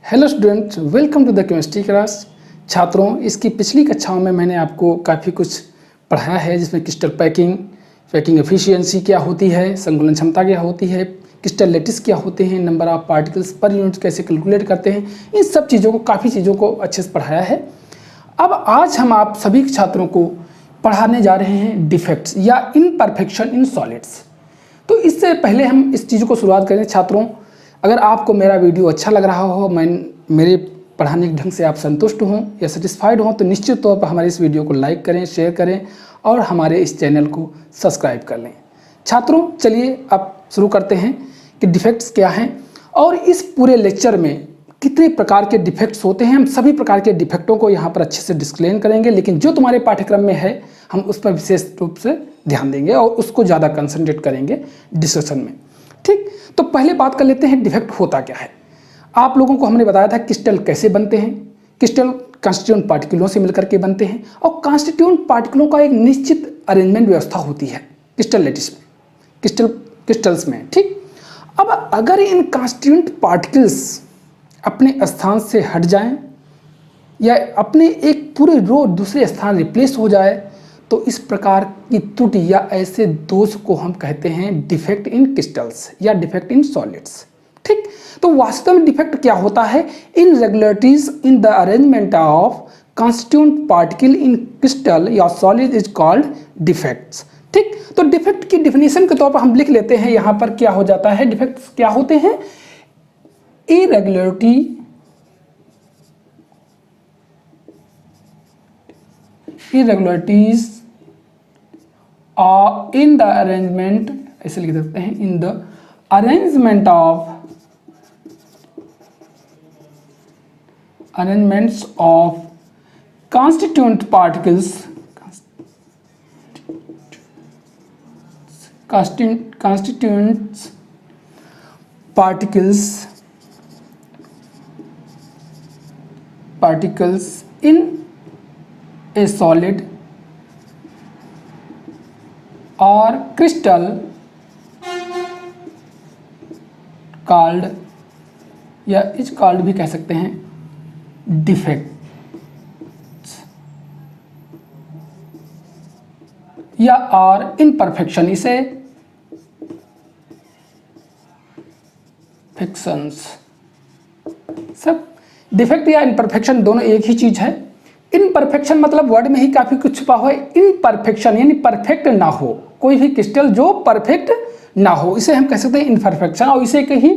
Hello student, welcome to the chemistry class. छात्रों, इसकी पिछली कक्षाओं में मैंने आपको काफ़ी कुछ पढ़ाया है, जिसमें क्रिस्टल पैकिंग एफिशिएंसी क्या होती है, संकुलन क्षमता क्या होती है, क्रिस्टल लैटिस क्या होते हैं, number of particles per unit कैसे कैलकुलेट करते हैं। इन सब चीज़ों को काफ़ी चीज़ों को अच्छे से पढ़ाया है। अब आज हम आप सभी छात्रों को पढ़ाने जा रहे हैं डिफेक्ट्स या इनपरफेक्शन इन सॉलिड्स। तो इससे पहले हम इस चीज़ को शुरुआत करें। छात्रों, अगर आपको मेरा वीडियो अच्छा लग रहा हो, मेरे पढ़ाने के ढंग से आप संतुष्ट हों या सेटिस्फाइड हों, तो निश्चित तौर पर हमारे इस वीडियो को लाइक करें, शेयर करें और हमारे इस चैनल को सब्सक्राइब कर लें। छात्रों, चलिए अब शुरू करते हैं कि डिफेक्ट्स क्या हैं और इस पूरे लेक्चर में कितने प्रकार के डिफेक्ट्स होते हैं। हम सभी प्रकार के डिफेक्टों को यहाँ पर अच्छे से डिस्क्लेम करेंगे, लेकिन जो तुम्हारे पाठ्यक्रम में है हम उस पर विशेष रूप से ध्यान देंगे और उसको ज़्यादा कंसंट्रेट करेंगे डिस्कशन में। ठीक, तो पहले बात कर लेते हैं डिफेक्ट होता क्या है। आप लोगों को हमने बताया था क्रिस्टल कैसे बनते हैं। क्रिस्टल कांस्टिट्यूएंट पार्टिकलों से मिलकर के बनते हैं और कांस्टिट्यूएंट पार्टिकलों का एक निश्चित अरेंजमेंट व्यवस्था होती है क्रिस्टल लैटिस में, क्रिस्टल्स में। ठीक, अब अगर इन कांस्टिट्यूएंट पार्टिकल्स अपने स्थान से हट जाएं या अपने एक पूरे रो दूसरे स्थान रिप्लेस हो जाए, तो इस प्रकार की त्रुटि या ऐसे दोष को हम कहते हैं डिफेक्ट इन क्रिस्टल्स या डिफेक्ट इन सॉलिड्स। ठीक, तो वास्तव में डिफेक्ट क्या होता है? Irregularities in the arrangement of constituent particle in crystal या सॉलिड इज कॉल्ड डिफेक्ट्स। ठीक, तो डिफेक्ट की डिफिनीशन के तौर पर हम लिख लेते हैं। यहाँ पर क्या हो जाता है, डिफेक्ट्स क्या होते हैं? irregularities in the arrangement, ऐसे लिख सकते हैं, in the arrangements of constituent particles in a solid or crystal called या इज कॉल्ड भी कह सकते हैं डिफेक्ट्स या और इनपरफेक्शन, इसे फिक्शंस। सब डिफेक्ट या इनपरफेक्शन दोनों एक ही चीज है। इनपरफेक्शन मतलब वर्ड में ही काफी कुछ छुपा हुआ है। इनपरफेक्शन यानी परफेक्ट ना हो, कोई भी क्रिस्टल जो परफेक्ट ना हो, इसे हम कह सकते हैं इनपरफेक्शन और इसे ही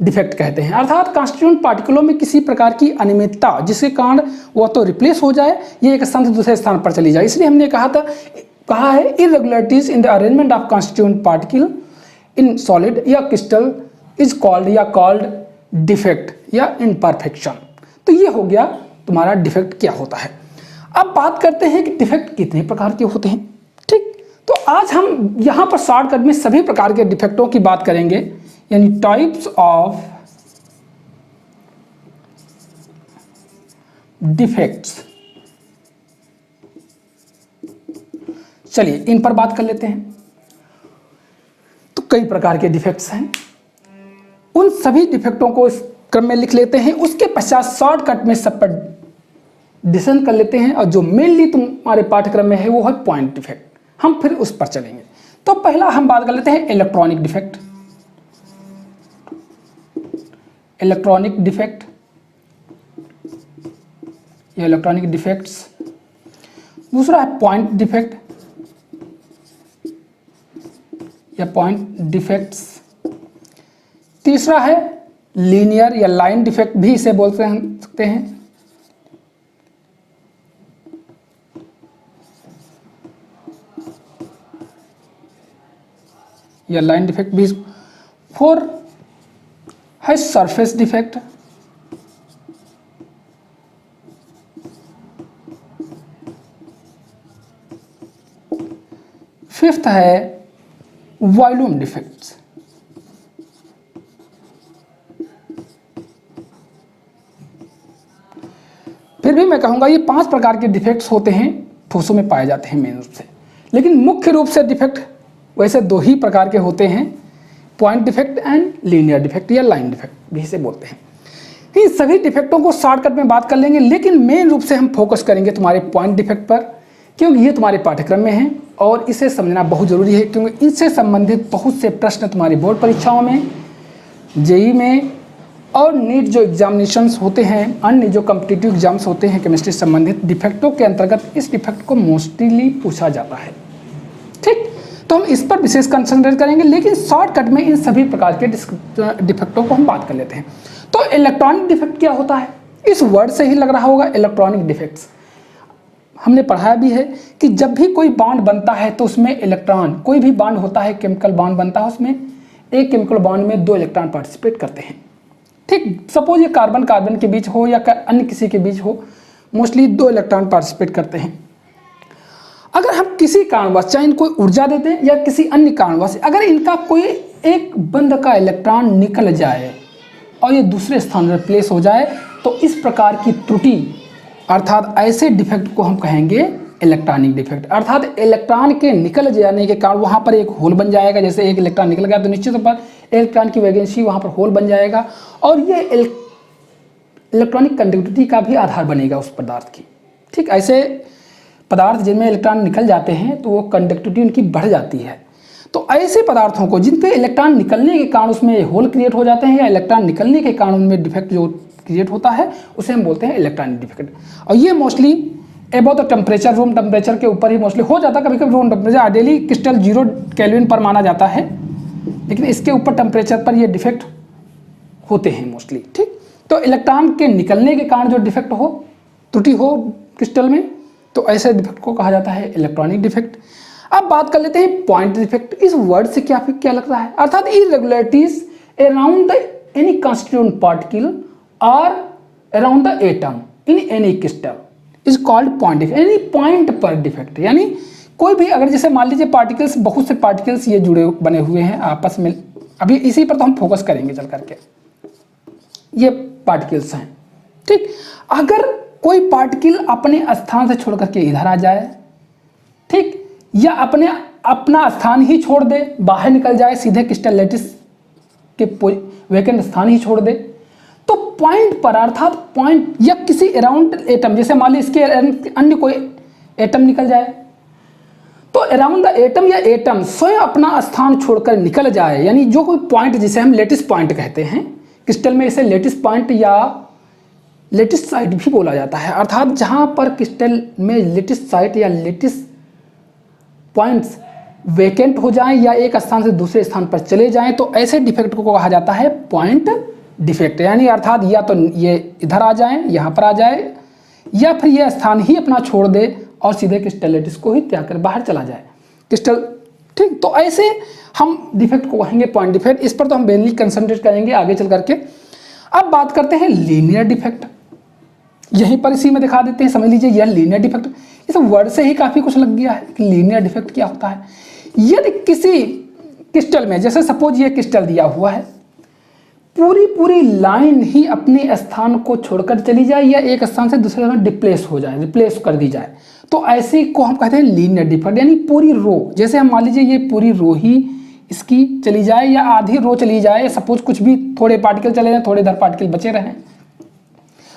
डिफेक्ट कहते हैं। अर्थात कांस्टिट्यूएंट पार्टिकलों में किसी प्रकार की अनियमितता जिसके कारण वह तो रिप्लेस हो जाए, ये एक स्थान से दूसरे स्थान पर चली जाए। इसलिए हमने कहा है irregularities in the arrangement of constituent particle in solid या क्रिस्टल इज कॉल्ड डिफेक्ट या इनपरफेक्शन। तो ये हो गया तुम्हारा डिफेक्ट क्या होता है। अब बात करते हैं कि डिफेक्ट कितने प्रकार के होते हैं। ठीक, तो आज हम यहां पर शॉर्टकट में सभी प्रकार के डिफेक्टों की बात करेंगे, यानी टाइप्स ऑफ डिफेक्ट्स। चलिए इन पर बात कर लेते हैं। तो कई प्रकार के डिफेक्ट्स हैं, उन सभी डिफेक्टों को इस क्रम में लिख लेते हैं। उसके पश्चात शॉर्टकट में सब पर डिस्कशन कर लेते हैं और जो मेनली तुम्हारे पाठ्यक्रम में है वो है पॉइंट डिफेक्ट। हम फिर उस पर चलेंगे। तो पहला हम बात कर लेते हैं इलेक्ट्रॉनिक डिफेक्ट। इलेक्ट्रॉनिक डिफेक्ट या इलेक्ट्रॉनिक डिफेक्ट्स। दूसरा है पॉइंट डिफेक्ट या पॉइंट डिफेक्ट्स। तीसरा है लीनियर या लाइन डिफेक्ट भी इसे बोल सकते हैं। या लाइन डिफेक्ट भी। 4 है सरफेस डिफेक्ट। 5th है वॉल्यूम डिफेक्ट्स। फिर भी मैं कहूंगा ये 5 प्रकार के डिफेक्ट्स होते हैं, ठोसों में पाए जाते हैं मेन रूप से। लेकिन मुख्य रूप से डिफेक्ट वैसे 2 ही प्रकार के होते हैं, point defect and linear defect या लाइन डिफेक्ट भी इसे बोलते हैं। इन सभी डिफेक्टों को शॉर्टकट में बात कर लेंगे, लेकिन मेन रूप से हम फोकस करेंगे तुम्हारे पॉइंट डिफेक्ट पर, क्योंकि ये तुम्हारे पाठ्यक्रम में है और इसे समझना बहुत ज़रूरी है, क्योंकि इनसे संबंधित बहुत से प्रश्न तुम्हारी बोर्ड परीक्षाओं में, जेई में और नीट जो एग्जामिनेशंस होते हैं, अन्य जो कॉम्पिटिटिव एग्जाम्स होते हैं केमिस्ट्री से संबंधित, डिफेक्टों के अंतर्गत इस डिफेक्ट को मोस्टली पूछा जाता है। ठीक, तो हम इस पर विशेष कंसंट्रेट करेंगे, लेकिन शॉर्टकट में इन सभी प्रकार के डिफेक्टों को हम बात कर लेते हैं। तो इलेक्ट्रॉनिक डिफेक्ट क्या होता है? इस वर्ड से ही लग रहा होगा इलेक्ट्रॉनिक डिफेक्ट्स। हमने पढ़ा भी है कि जब भी कोई बॉन्ड बनता है तो उसमें इलेक्ट्रॉन, कोई भी बॉन्ड होता है, केमिकल बॉन्ड बनता है, उसमें एक केमिकल बॉन्ड में 2 इलेक्ट्रॉन पार्टिसिपेट करते हैं। ठीक, सपोज ये कार्बन कार्बन के बीच हो या अन्य किसी के बीच हो, मोस्टली 2 इलेक्ट्रॉन पार्टिसिपेट करते हैं। अगर हम किसी कारणवश, चाहे इनको ऊर्जा देते हैं या किसी अन्य कारणवश, अगर इनका कोई एक बंध का इलेक्ट्रॉन निकल जाए और ये दूसरे स्थान पर प्लेस हो जाए, तो इस प्रकार की त्रुटि अर्थात ऐसे डिफेक्ट को हम कहेंगे इलेक्ट्रॉनिक डिफेक्ट। अर्थात इलेक्ट्रॉन के निकल जाने के कारण वहाँ पर एक होल बन जाएगा। जैसे एक इलेक्ट्रॉन निकल गया तो निश्चित तौर पर इलेक्ट्रॉन की वैकेंसी वहाँ पर होल बन जाएगा और ये इलेक्ट्रॉनिक कंडक्टिविटी का भी आधार बनेगा उस पदार्थ की। ठीक, ऐसे पदार्थ जिनमें इलेक्ट्रॉन निकल जाते हैं तो वो कंडक्टिविटी उनकी बढ़ जाती है। तो ऐसे पदार्थों को जिनके इलेक्ट्रॉन निकलने के कारण उसमें होल क्रिएट हो जाते हैं या इलेक्ट्रॉन निकलने के कारण उनमें डिफेक्ट जो क्रिएट होता है, उसे हम बोलते हैं इलेक्ट्रॉनिक डिफेक्ट। और ये mostly above the temperature, room temperature के ऊपर ही मोस्टली हो जाता है। कभी कभी room temperature ideally crystal 0 kelvin पर माना जाता है, लेकिन इसके ऊपर टेम्परेचर पर ये डिफेक्ट होते हैं मोस्टली। ठीक, तो इलेक्ट्रॉन के निकलने के कारण जो डिफेक्ट हो, त्रुटि हो क्रिस्टल में, तो ऐसे डिफेक्ट को कहा जाता है इलेक्ट्रॉनिक डिफेक्ट। अब बात कर लेते हैं पॉइंट डिफेक्ट। इस वर्ड से क्या लग रहा है? अर्थात irregularities around the any constituent particle और around the atom in any crystal is called point defect. यानी पॉइंट पर डिफेक्ट, यानी कोई भी अगर जैसे मान लीजिए पार्टिकल्स, बहुत से पार्टिकल्स ये जुड़े बने हुए हैं आपस में, अभी इसी पर तो हम फोकस करेंगे चल करके। ये पार्टिकल्स हैं। ठीक, अगर कोई पार्टिकल अपने स्थान से छोड़ करके इधर आ जाए, ठीक, या अपना स्थान ही छोड़ दे, बाहर निकल जाए, सीधे क्रिस्टल लैटिस के वैकेंट स्थान ही छोड़ दे, तो पॉइंट पर अर्थात पॉइंट या किसी अराउंड एटम, जैसे मान लीजिए इसके अन्य कोई एटम निकल जाए, तो अराउंड द एटम या एटम स्वयं अपना स्थान छोड़कर निकल जाए, यानी जो कोई पॉइंट जिसे हम लेटिस पॉइंट कहते हैं, क्रिस्टल में इसे लेटिस पॉइंट या लेटिस साइट भी बोला जाता है। अर्थात जहां पर क्रिस्टल में लेटिस साइट या लेटिस पॉइंट्स वेकेंट हो जाएं या एक स्थान से दूसरे स्थान पर चले जाएं, तो ऐसे डिफेक्ट को कहा जाता है पॉइंट डिफेक्ट। यानी अर्थात या तो ये इधर आ जाएं, यहाँ पर आ जाए, या फिर यह स्थान ही अपना छोड़ दे और सीधे क्रिस्टल लैटिस को ही त्याग कर बाहर चला जाए क्रिस्टल। ठीक, तो ऐसे हम डिफेक्ट को कहेंगे पॉइंट डिफेक्ट। इस पर तो हम मेनली कंसंट्रेट करेंगे आगे चल करके। अब बात करते हैं लीनियर डिफेक्ट। यहीं पर इसी में दिखा देते हैं, समझ लीजिए यह लीनियर डिफेक्ट। इस वर्ड से ही काफ़ी कुछ लग गया है कि लीनियर डिफेक्ट क्या होता है। यदि किसी क्रिस्टल में, जैसे सपोज ये क्रिस्टल दिया हुआ है, पूरी लाइन ही अपने स्थान को छोड़कर चली जाए या एक स्थान से दूसरे स्थान डिप्लेस हो जाए, रिप्लेस कर दी जाए, तो ऐसे को हम कहते हैं लीनियर डिफेक्ट। यानी पूरी रो, जैसे हम मान लीजिए ये पूरी रो ही इसकी चली जाए या आधी रो चली जाए, सपोज कुछ भी थोड़े पार्टिकल चले जाए, थोड़े इधर पार्टिकल बचे रहें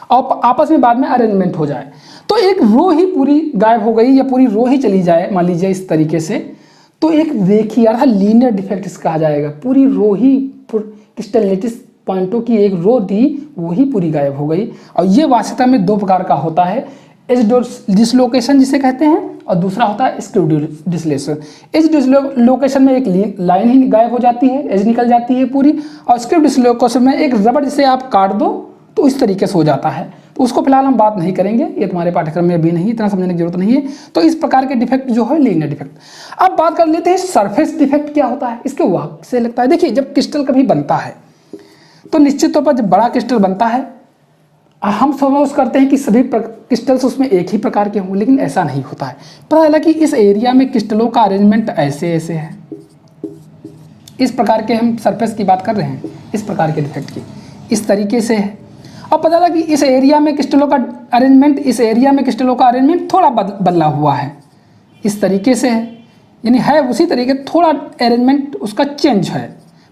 और आपस में बाद में अरेंजमेंट हो जाए, तो एक रो ही पूरी गायब हो गई या पूरी रो ही चली जाए, मान लीजिए इस तरीके से, तो एक रेखीय अर्थात लीनियर डिफेक्ट इसका कहा जाएगा। पूरी रो ही क्रिस्टल लैटिस पॉइंटों की एक रो थी, वो ही पूरी गायब हो गई। और ये वास्तव में 2 प्रकार का होता है, एज डिसलोकेशन जिसे कहते हैं, और दूसरा होता है स्क्रू डिसलेशन। एज डिसलोकेशन में एक लाइन ही गायब हो जाती है, एज निकल जाती है पूरी, और स्क्रू डिसलोकेशन में एक रबड़ जिसे आप काट दो तो इस तरीके से हो जाता है। तो उसको फिलहाल हम बात नहीं करेंगे, ये तुम्हारे पाठ्यक्रम में अभी नहीं, इतना समझने की जरूरत नहीं है। तो इस प्रकार के डिफेक्ट जो है लीनियर डिफेक्ट। अब बात कर लेते हैं सरफेस डिफेक्ट क्या होता है, इसके वाक से लगता है। देखिए, जब क्रिस्टल कभी बनता है तो निश्चित तौर पर जब बड़ा क्रिस्टल बनता है, हम सपोज करते हैं कि सभी क्रिस्टल्स उसमें एक ही प्रकार के हों, लेकिन ऐसा नहीं होता है। पर हालांकि इस एरिया में क्रिस्टलों का अरेंजमेंट ऐसे है, इस प्रकार के हम सरफेस की बात कर रहे हैं, इस प्रकार के डिफेक्ट की इस तरीके से है। और पता लगा कि इस एरिया में क्रिस्टलों का अरेंजमेंट, इस एरिया में क्रिस्टलों का अरेंजमेंट थोड़ा बदला हुआ है, इस तरीके से है, यानी है उसी तरीके, थोड़ा अरेंजमेंट उसका चेंज है,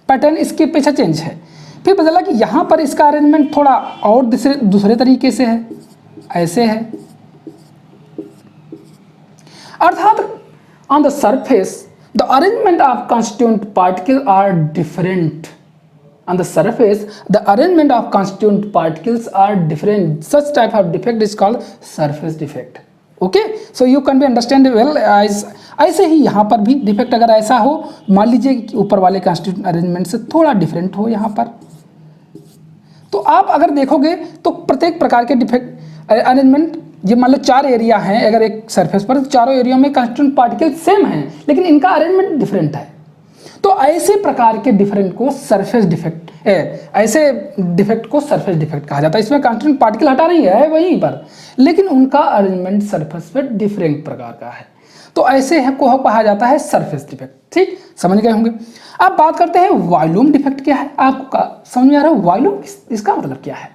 पैटर्न इसके पीछे चेंज है। फिर पता चला कि यहाँ पर इसका अरेंजमेंट थोड़ा और दूसरे तरीके से है, ऐसे है। अर्थात on the surface the arrangement of constituent particle are different. On the surface, the arrangement of constituent particles are different. Such type of defect is called surface defect. Okay, so you can be understand well as ऐसे ही यहाँ पर भी defect अगर ऐसा हो, मान लीजिए कि ऊपर वाले कॉन्स्टिट्यूएंट अरेंजमेंट से थोड़ा डिफरेंट हो यहाँ पर, तो आप अगर देखोगे तो प्रत्येक प्रकार के डिफेक्ट अरेंजमेंट, ये मान लो 4 एरिया हैं अगर एक सरफेस पर, चारों एरिया में कॉन्स्टिट्यूएंट पार्टिकल सेम हैं लेकिन इनका अरेंजमेंट डिफरेंट है। तो ऐसे प्रकार के डिफरेंट को सरफेस डिफेक्ट, ऐसे डिफेक्ट को सरफेस डिफेक्ट कहा जाता है। इसमें कॉन्स्टिट्यूएंट पार्टिकल हटा नहीं है वहीं पर, लेकिन उनका अरेंजमेंट सरफेस पर डिफरेंट प्रकार का है, तो ऐसे है को कहा जाता है सरफेस डिफेक्ट। ठीक, समझ गए होंगे। अब बात करते हैं वॉल्यूम डिफेक्ट क्या है। आपको समझ में आ रहा है वॉल्यूम इसका मतलब क्या है?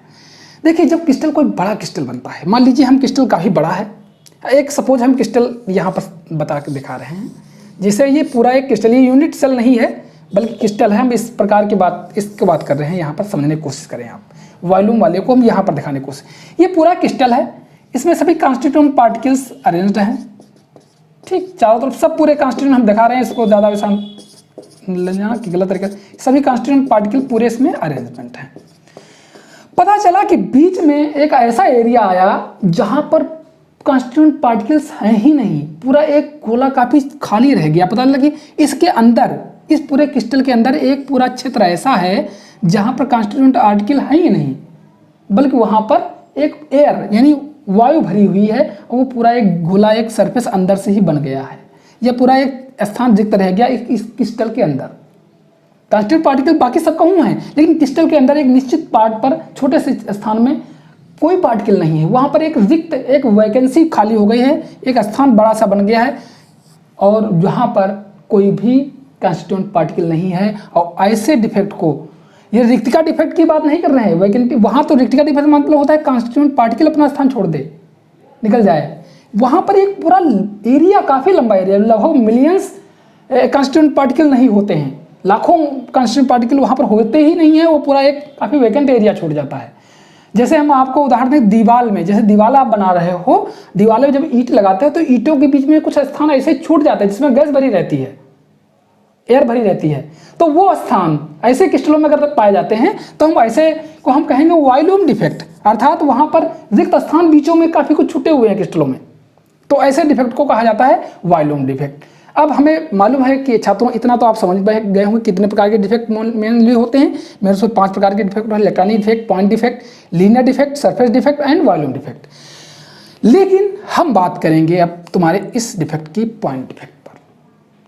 देखिए, जब क्रिस्टल कोई बड़ा क्रिस्टल बनता है, मान लीजिए हम क्रिस्टल काफ़ी बड़ा है, एक सपोज हम क्रिस्टल यहाँ पर बता के दिखा रहे हैं, जिसे ये पूरा एक क्रिस्टल, ये यूनिट सेल नहीं है बल्कि क्रिस्टल है। हम इस प्रकार की इसकी बात कर रहे हैं, यहाँ पर समझने की कोशिश करें आप, वॉल्यूम वाले को हम यहाँ पर दिखाने की कोशिश। ये पूरा क्रिस्टल है, इसमें सभी कॉन्स्टिट्यूएंट पार्टिकल्स अरेंज्ड हैं। ठीक, चारों तरफ सब पूरे कॉन्स्टिट्यूएंट हम दिखा रहे हैं, इसको ज़्यादा विषाण लेना कि गलत तरीके से, सभी कॉन्स्टिट्यूएंट पार्टिकल पूरे इसमें अरेंजमेंट हैं। पता चला कि बीच में एक ऐसा एरिया आया जहाँ पर कॉन्स्टिट्यूएंट पार्टिकल्स हैं ही नहीं, पूरा एक गोला काफ़ी खाली रह गया। पता लगा कि इसके अंदर, इस पूरे क्रिस्टल के अंदर एक पूरा क्षेत्र ऐसा है जहाँ पर कॉन्स्टिट्यूएंट पार्टिकल है ही नहीं, बल्कि वहाँ पर एक एयर यानी वायु भरी हुई है, और वो पूरा एक गोला, एक सरफेस अंदर से ही बन गया है। यह पूरा एक स्थान रिक्त रह गया इस क्रिस्टल के अंदर। कॉन्स्टिट्यूएंट पार्टिकल बाकी सब कहूँ हैं, लेकिन क्रिस्टल के अंदर एक निश्चित पार्ट पर, छोटे से स्थान में कोई पार्टिकल नहीं है, वहाँ पर एक रिक्त, एक वैकेंसी खाली हो गई है, एक स्थान बड़ा सा बन गया है और जहाँ पर कोई भी कॉन्स्टिट्यूएंट पार्टिकल नहीं है। और ऐसे डिफेक्ट को, ये रिक्तिका डिफेक्ट की बात नहीं कर रहे हैं, वैकेंटी, वहाँ तो रिक्तिका डिफेक्ट मतलब होता है कॉन्स्टिट्यूएंट पार्टिकल अपना स्थान छोड़ दे, निकल जाए। वहाँ पर एक पूरा एरिया, काफ़ी लंबा एरिया, लगभग मिलियंस कॉन्स्टिट्यूएंट पार्टिकल नहीं होते हैं, लाखों कॉन्स्टिट्यूएंट पार्टिकल वहाँ पर होते ही नहीं है, वो पूरा एक काफ़ी वैकेंट एरिया छोड़ जाता है। जैसे हम आपको उदाहरण दें, दीवार में, जैसे दीवार आप बना रहे हो, दीवार में जब ईंट लगाते हो तो ईंटों के बीच में कुछ स्थान ऐसे छूट जाते हैं जिसमें गैस भरी रहती है, एयर भरी रहती है, तो वो स्थान ऐसे क्रिस्टलों में अगर पाए जाते हैं तो हम ऐसे को हम कहेंगे वॉल्यूम डिफेक्ट, अर्थात वहाँ पर रिक्त स्थान बीचों में काफ़ी कुछ छूटे हुए हैं क्रिस्टलों में, तो ऐसे डिफेक्ट को कहा जाता है वॉल्यूम डिफेक्ट। अब हमें मालूम है कि छात्रों इतना तो आप समझ गए होंगे कितने प्रकार के डिफेक्ट मेनली होते हैं। मेरे से 5 प्रकार के डिफेक्ट हैं: electronic defect, point defect, linear defect, surface defect and volume defect. लेकिन हम बात करेंगे अब तुम्हारे इस डिफेक्ट की पॉइंट डिफेक्ट पर।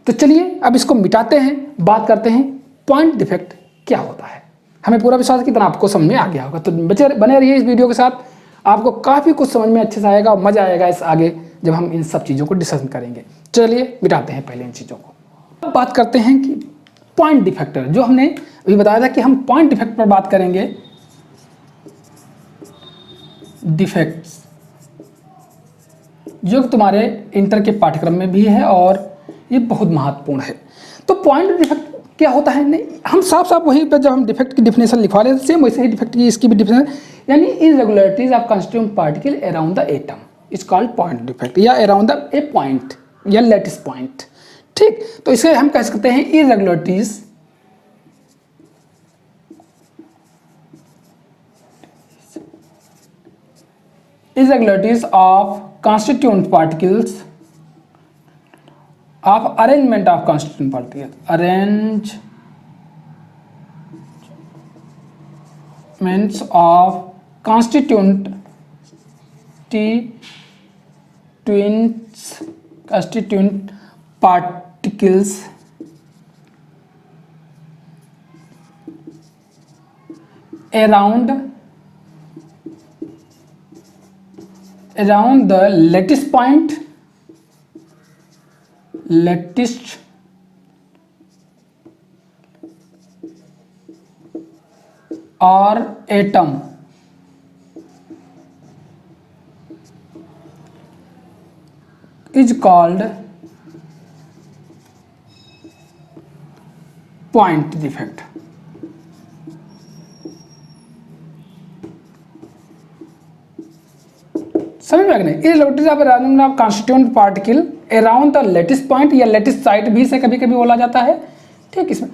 तो चलिए अब इसको मिटाते हैं, बात करते हैं पॉइंट डिफेक्ट क्या होता है। हमें पूरा विश्वास की तरह आपको समझ में आ गया होगा, तो बने रहिए इस वीडियो के साथ, आपको काफ़ी कुछ समझ में अच्छे से आएगा और मज़ा आएगा इस आगे जब हम इन सब चीज़ों को डिस्कस करेंगे। चलिए मिटाते हैं पहले इन चीज़ों को। अब बात करते हैं कि पॉइंट डिफेक्टर, जो हमने अभी बताया था कि हम पॉइंट डिफेक्ट पर बात करेंगे। डिफेक्ट्स जो तुम्हारे इंटर के पाठ्यक्रम में भी है और ये बहुत महत्वपूर्ण है। तो पॉइंट डिफेक्ट क्या होता है, नहीं हम साफ साफ वहीं पर जब हम डिफेक्ट की डिफिनेशन लिखवा लेते सेम वैसे ही डिफेक्ट की इसकी भी डिफिनेशन, यानी इररेगुलरिटीज of constituent particle around the atom is called point defect, या अराउंड द ए पॉइंट या लैटिस पॉइंट। ठीक, तो इसे हम कह सकते हैं इररेगुलरिटीज of constituent particles of arrangement of constituent particles, arrangements of constituent particles around the lattice point, or atom is called point defect। समझ में आ गया? Irregularities of arrangement of constituent particle around the lattice point या lattice site भी से कभी कभी बोला जाता है, ठीक। इसमें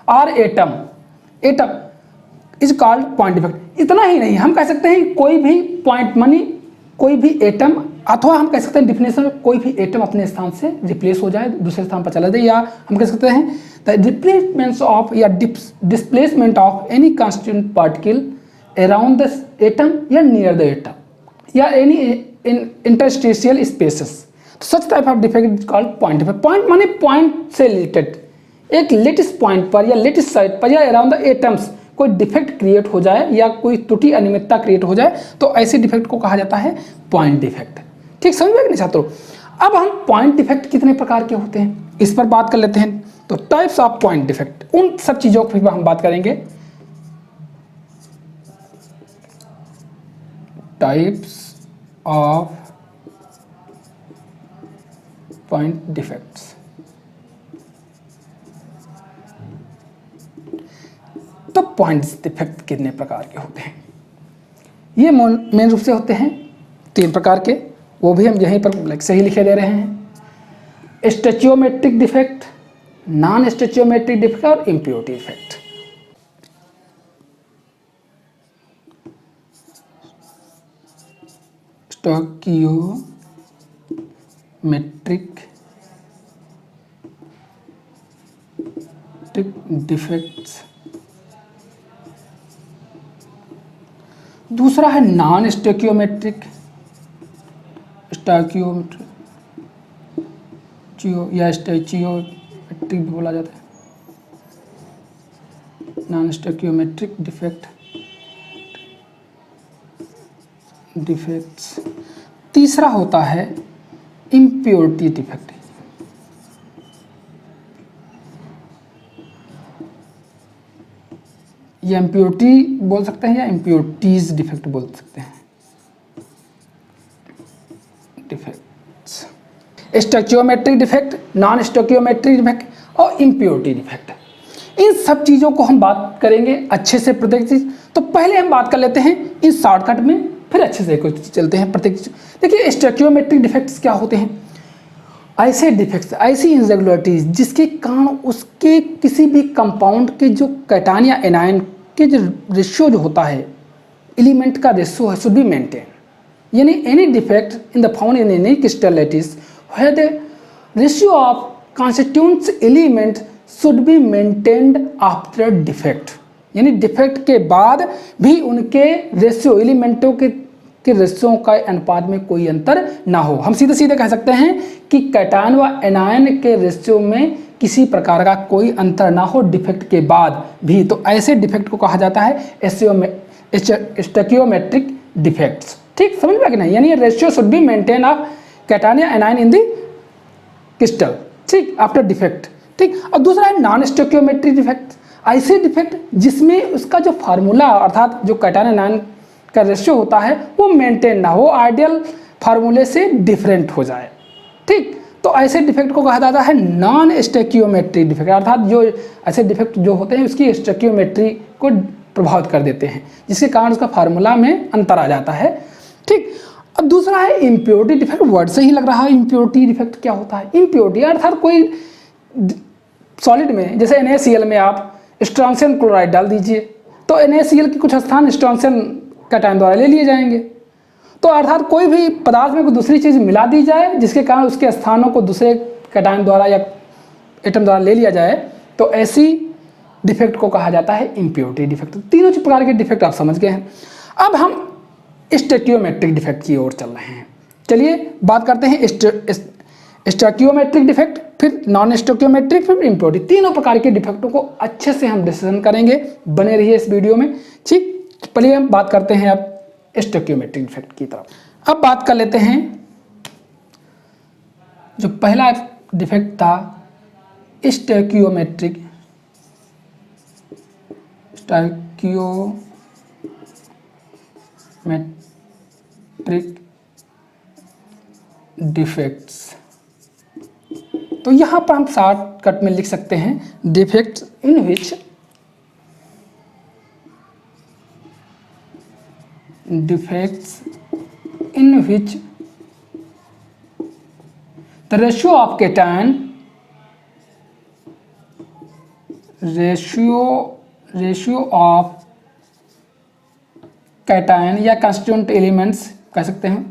और atom is called point defect. इतना ही नहीं, हम कह सकते हैं कोई भी पॉइंट मानी कोई भी एटम, अथवा हम कह सकते हैं डिफिनेशन में कोई भी एटम अपने स्थान से रिप्लेस हो जाए, दूसरे स्थान पर चला जाए, या हम कह सकते हैं द रिप्लेसमेंट ऑफ या displacement of any constituent particle around the atom या नियर द एटम या any interstitial spaces. Such type of defect is called point defect. Point माने पॉइंट से रिलेटेड एक लेटेस्ट पॉइंट पर या लेटेस्ट साइट पर या अराउंड द एटम्स कोई डिफेक्ट क्रिएट हो जाए या कोई त्रुटि अनियमितता क्रिएट हो जाए तो ऐसे डिफेक्ट को कहा जाता है पॉइंट डिफेक्ट, ठीक। समझ में नहीं छात्रों? अब हम पॉइंट डिफेक्ट कितने प्रकार के होते हैं इस पर बात कर लेते हैं। तो टाइप्स ऑफ पॉइंट डिफेक्ट, उन सब चीजों पर हम बात करेंगे। Types of point defects. तो पॉइंट डिफेक्ट कितने प्रकार के होते हैं? ये मेन रूप से होते हैं 3 प्रकार के, वो भी हम यहीं पर सही लिखे दे रहे हैं। स्टैचियोमेट्रिक डिफेक्ट, नॉन स्टैचियोमेट्रिक डिफेक्ट और इम्प्योरिटी डिफेक्ट। स्टैचियोमेट्रिक डिफेक्ट्स। दूसरा है नॉन स्टैचियोमेट्रिक या स्टैचियोमेट्रिक भी बोला जाता है, नॉन स्टैचियोमेट्रिक डिफेक्ट्स। तीसरा होता है इम्प्योरिटी डिफेक्ट। या इम्प्योरिटी बोल सकते हैं या इम्प्योरिटीज डिफेक्ट बोल सकते हैं। डिफेक्ट्स स्टैचियोमेट्रिक डिफेक्ट, नॉन स्टैचियोमेट्रिक डिफेक्ट और इम्प्योरिटी डिफेक्ट, इन सब चीज़ों को हम बात करेंगे अच्छे से प्रत्येक चीज़। तो पहले हम बात कर लेते हैं इन शॉर्टकट में, फिर अच्छे से कुछ चलते हैं प्रत्येक चीज़। देखिए स्टैचियोमेट्रिक डिफेक्ट्स क्या होते हैं? ऐसे डिफेक्ट्स, ऐसी इरेगुलरिटीज जिसके कारण उसके किसी भी कंपाउंड के जो कैटायन या एनायन के जो रेशियो जो होता है, एलिमेंट का रेशियो है, शुड बी मेंटेन। यानी any defect in the found in any crystal lattice where the ratio of constituents element should be maintained after defect. यानी डिफेक्ट के बाद भी उनके रेशियो, एलिमेंटों के रेशियो का अनुपात में कोई अंतर ना हो। हम सीधे सीधे कह सकते हैं कि कैटायन व एनायन के रेशियो में किसी प्रकार का कोई अंतर ना हो डिफेक्ट के बाद भी, तो ऐसे डिफेक्ट को कहा जाता है स्टैचियोमेट्रिक डिफेक्ट्स, ठीक। समझ में आ गया नहीं? यानी ratio should be maintain of cation या एनायन इन द क्रिस्टल, ठीक, आफ्टर डिफेक्ट, ठीक। और दूसरा है नॉन स्टैचियोमेट्रिक डिफेक्ट, ऐसे डिफेक्ट जिसमें उसका जो फार्मूला अर्थात जो कैटायन एनायन का रेशियो होता है वो मेंटेन ना हो, आइडियल फार्मूले से डिफरेंट हो जाए, ठीक। तो ऐसे डिफेक्ट को कहा जाता है नॉन स्टैचियोमेट्रिक डिफेक्ट, अर्थात जो ऐसे डिफेक्ट जो होते हैं उसकी स्टैचियोमेट्री को प्रभावित कर देते हैं, जिसके कारण उसका फार्मूला में अंतर आ जाता है, ठीक। अब दूसरा है इम्प्योरिटी डिफेक्ट। वर्ड से ही लग रहा है इम्प्योरिटी डिफेक्ट क्या होता है। इम्प्योरिटी अर्थात कोई सॉलिड में, जैसे NaCl में आप स्ट्रॉन्शियम क्लोराइड डाल दीजिए तो NaCl के कुछ स्थान स्ट्रॉन्शियम कैटायन द्वारा ले लिए जाएंगे। तो अर्थात कोई भी पदार्थ में कोई दूसरी चीज़ मिला दी जाए जिसके कारण उसके स्थानों को दूसरे कैटायन द्वारा या एटम द्वारा ले लिया जाए, तो ऐसी डिफेक्ट को कहा जाता है इम्प्योरिटी डिफेक्ट। तीनों प्रकार के डिफेक्ट आप समझ गए हैं। अब हम स्टैचियोमेट्रिक डिफेक्ट की ओर चल रहे हैं। चलिए बात करते हैं स्टैचियोमेट्रिक डिफेक्ट, फिर नॉन स्टैचियोमेट्रिक, फिर इम्प्योरिटी। तीनों प्रकार के डिफेक्टों को अच्छे से हम डिस्कशन करेंगे, बने रहिए इस वीडियो में, ठीक। चलिए हम बात करते हैं अब स्टैचियोमेट्रिक डिफेक्ट की तरफ। अब बात कर लेते हैं जो पहला डिफेक्ट था स्टैचियोमेट्रिक डिफेक्ट्स। तो यहां पर हम शॉर्टकट में लिख सकते हैं defects in which defects in which the ratio of cation या constituent elements कह सकते हैं